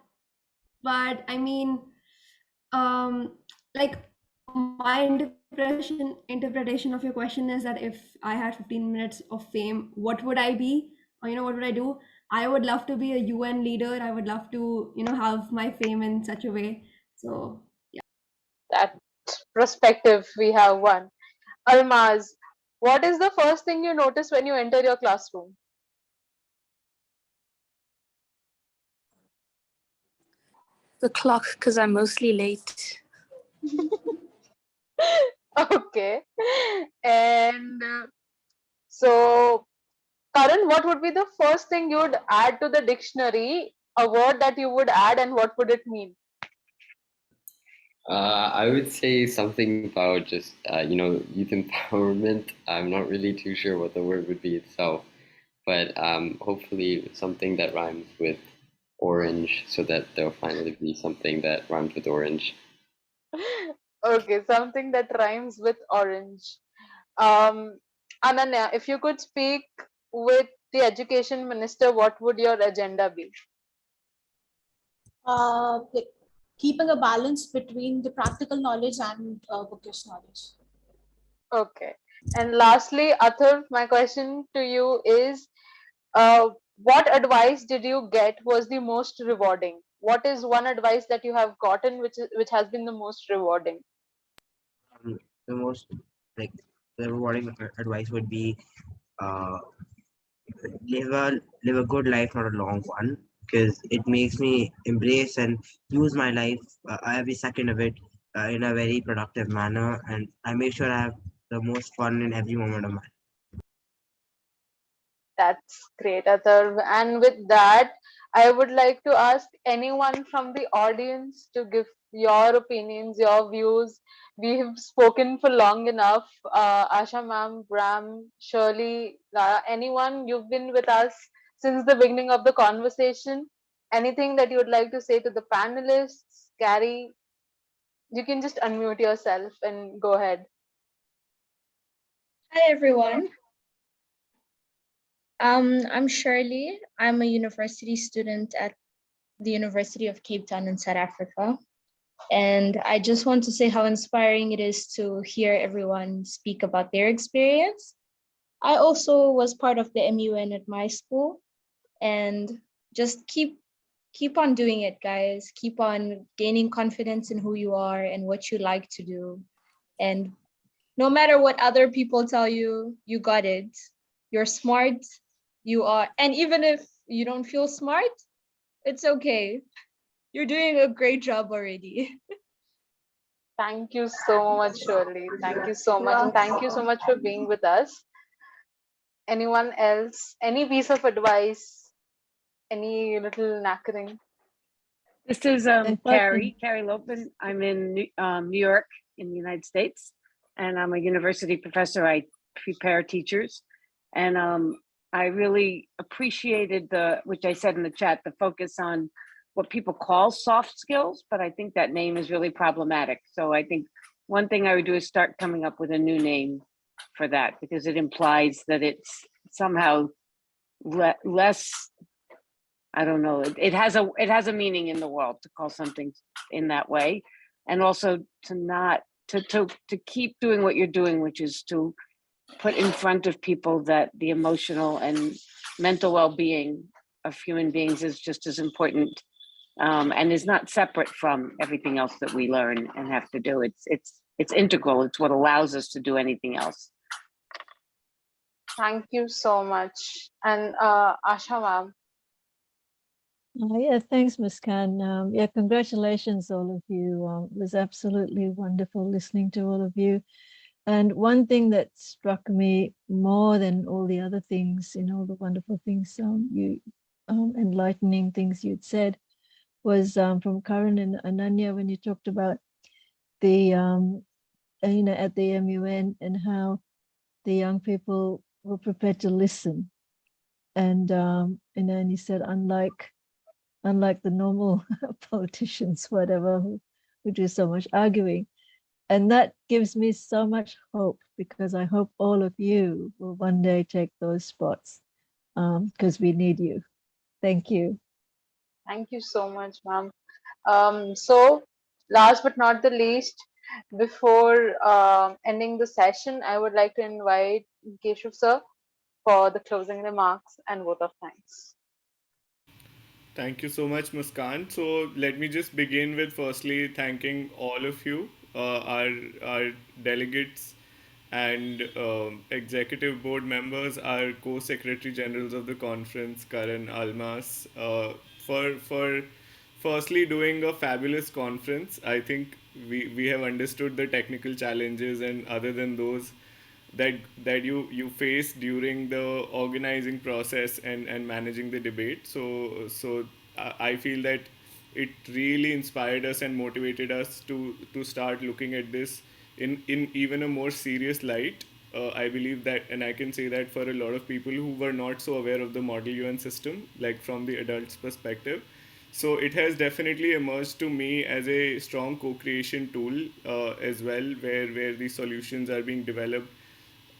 but I mean, like my interpretation of your question is that if I had 15 minutes of fame, what would I be? Or what would I do? I would love to be a UN leader. I would love to, have my fame in such a way. So That perspective, we have one. Almaz, what is the first thing you notice when you enter your classroom? The clock, because I'm mostly late. Okay. And So, Karan, what would be the first thing you would add to the dictionary? A word that you would add, and what would it mean? I would say something about just youth empowerment. I'm not really too sure what the word would be itself, but hopefully something that rhymes with orange, so that there'll finally be something that rhymes with orange. Okay, something that rhymes with orange. Um, Ananya, if you could speak with the education minister, what would your agenda be? Like keeping a balance between the practical knowledge and bookish knowledge. Okay. And lastly, Athur, my question to you is what advice did you get was the most rewarding? What is one advice that you have gotten which has been the most rewarding? The most like the rewarding advice would be uh, live a live a good life, not a long one, because it makes me embrace and use my life, every second of it, in a very productive manner, and I make sure I have the most fun in every moment of my life. That's great, Atharv. And with that, I would like to ask anyone from the audience to give your opinions, your views. We have spoken for long enough. Asha ma'am, Bram, Shirley, anyone, you've been with us since the beginning of the conversation. Anything that you would like to say to the panelists? Carrie, you can just unmute yourself and go ahead. Hi everyone. I'm Shirley. I'm a university student at the University of Cape Town in South Africa. And I just want to say how inspiring it is to hear everyone speak about their experience. I also was part of the MUN at my school, and just keep on doing it, guys. Keep on gaining confidence in who you are and what you like to do. And no matter what other people tell you, you got it. You're smart. You are, and even if you don't feel smart, it's okay. You're doing a great job already. Thank you so much, Shirley. Thank you so much. And thank you so much for being with us. Anyone else? Any piece of advice? Any little knackering? This is And Carrie Lopin. I'm in New York in the United States, and I'm a university professor. I prepare teachers, and I really appreciated which I said in the chat, the focus on what people call soft skills, but I think that name is really problematic. So I think one thing I would do is start coming up with a new name for that, because it implies that it's somehow less, I don't know. It has a meaning in the world to call something in that way, and also to not to keep doing what you're doing, which is to put in front of people that the emotional and mental well-being of human beings is just as important, and is not separate from everything else that we learn and have to do. It's integral. It's what allows us to do anything else. Thank you so much. And Asha ma'am. yeah, thanks, Muskan. Yeah, congratulations, all of you. It was absolutely wonderful listening to all of you. And one thing that struck me more than all the other things, all the wonderful things, you enlightening things you'd said, was from Karan and Ananya when you talked about the at the MUN, and how the young people were prepared to listen. And and he said, unlike the normal politicians, whatever, who do so much arguing. And that gives me so much hope, because I hope all of you will one day take those spots, because we need you. Thank you. Thank you so much, ma'am. So last but not the least, before ending the session, I would like to invite Keshav sir for the closing remarks and vote of thanks. Thank you so much, Muskan. So let me just begin with firstly thanking all of you, our delegates and executive board members, our co-secretary generals of the conference, Karan Almas, for firstly doing a fabulous conference. I think we have understood the technical challenges, and other than those, that you face during the organizing process and managing the debate. So I feel that it really inspired us and motivated us to start looking at this in even a more serious light. I believe that, and I can say that for a lot of people who were not so aware of the Model UN system, like from the adult's perspective. So it has definitely emerged to me as a strong co-creation tool as well, where these solutions are being developed,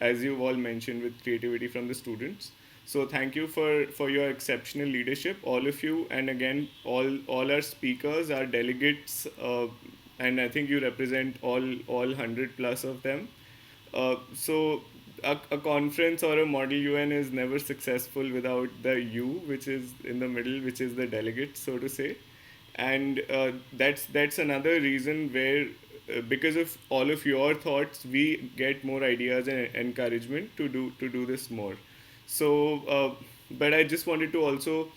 as you all mentioned, with creativity from the students. So thank you for your exceptional leadership, all of you, and again, all our speakers, our delegates, and I think you represent all 100 plus of them. So a conference or a model UN is never successful without the U, which is in the middle, which is the delegate, so to say. And that's another reason where, because of all of your thoughts, we get more ideas and encouragement to do this more. So, but I just wanted to also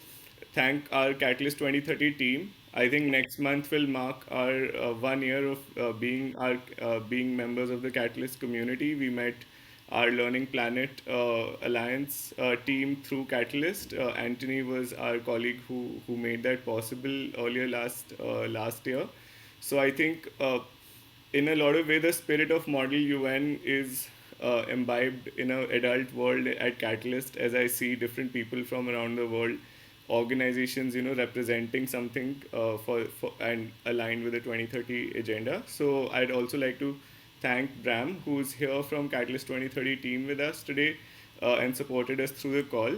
thank our Catalyst 2030 team. I think next month will mark our 1 year of being members of the Catalyst community. We met our Learning Planet Alliance team through Catalyst. Anthony was our colleague who made that possible earlier last year. So I think in a lot of way the spirit of Model UN is imbibed in an adult world at Catalyst, as I see different people from around the world, organizations, representing something for and aligned with the 2030 agenda. So I'd also like to thank Bram, who's here from Catalyst 2030 team with us today, and supported us through the call,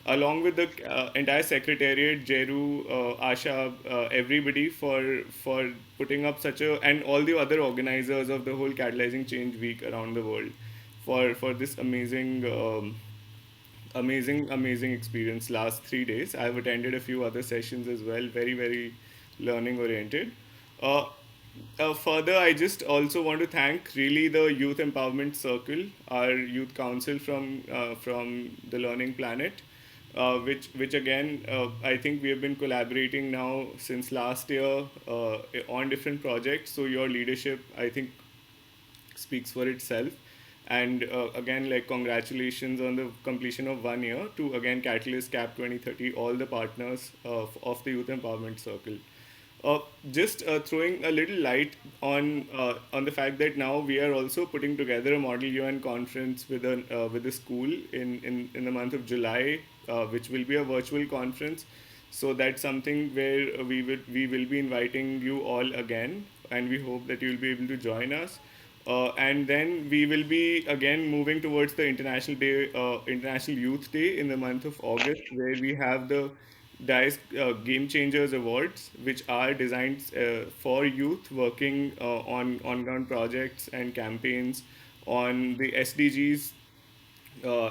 along with the entire secretariat, Jeru, Asha, everybody for putting up such a, and all the other organizers of the whole Catalyzing Change Week around the world, for this amazing experience last 3 days. I've attended a few other sessions as well, very learning oriented. Uh, Further, I just also want to thank really the Youth Empowerment Circle, our youth council from the Learning Planet, which again, I think we have been collaborating now since last year on different projects. So your leadership, I think, speaks for itself. And again, like, congratulations on the completion of 1 year to, again, Catalyst, Cap 2030, all the partners of the Youth Empowerment Circle. Uh, just throwing a little light on the fact that now we are also putting together a Model UN conference with a school in the month of July, which will be a virtual conference. So that's something where we will be inviting you all again, and we hope that you will be able to join us. And then we will be again moving towards the International Youth Day in the month of August, where we have the Dais Game Changers Awards, which are designed for youth working on on-ground projects and campaigns on the SDGs,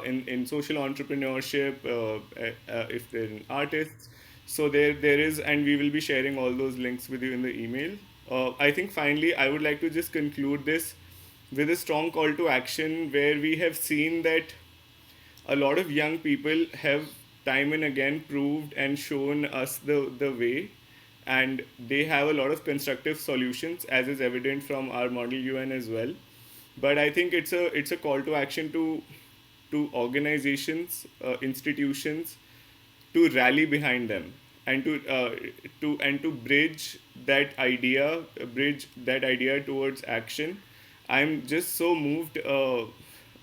in social entrepreneurship, if they're artists. So there is, and we will be sharing all those links with you in the email. I think finally I would like to just conclude this with a strong call to action, where we have seen that a lot of young people have time and again proved and shown us the way, and they have a lot of constructive solutions, as is evident from our Model UN as well. But I think it's a call to action to organizations, institutions, to rally behind them, and to bridge that idea towards action. I'm just so moved with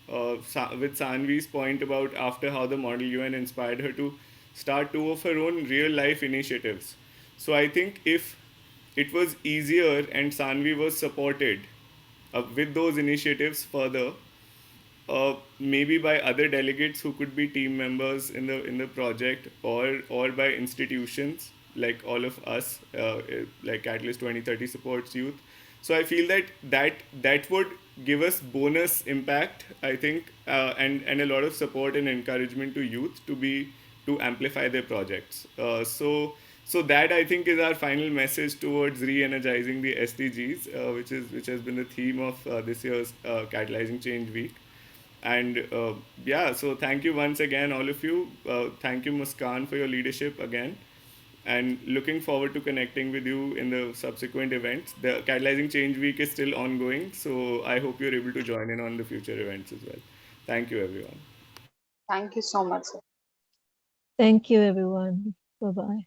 Sanvi's point about after how the Model UN inspired her to start two of her own real life initiatives. So I think if it was easier and Sanvi was supported with those initiatives further, maybe by other delegates who could be team members in the project, or by institutions like all of us, like Catalyst 2030 supports youth. So I feel that would give us bonus impact, I think, and a lot of support and encouragement to youth to amplify their projects. So that, I think, is our final message towards re-energizing the SDGs, which has been the theme of this year's Catalyzing Change Week. And yeah, so thank you once again, all of you. Thank you, Muskan, for your leadership again. and looking forward to connecting with you in the subsequent events. The Catalyzing Change Week is still ongoing, so I hope you're able to join in on the future events as well. Thank you, everyone. Thank you so much, sir. Thank you, everyone. Bye-bye.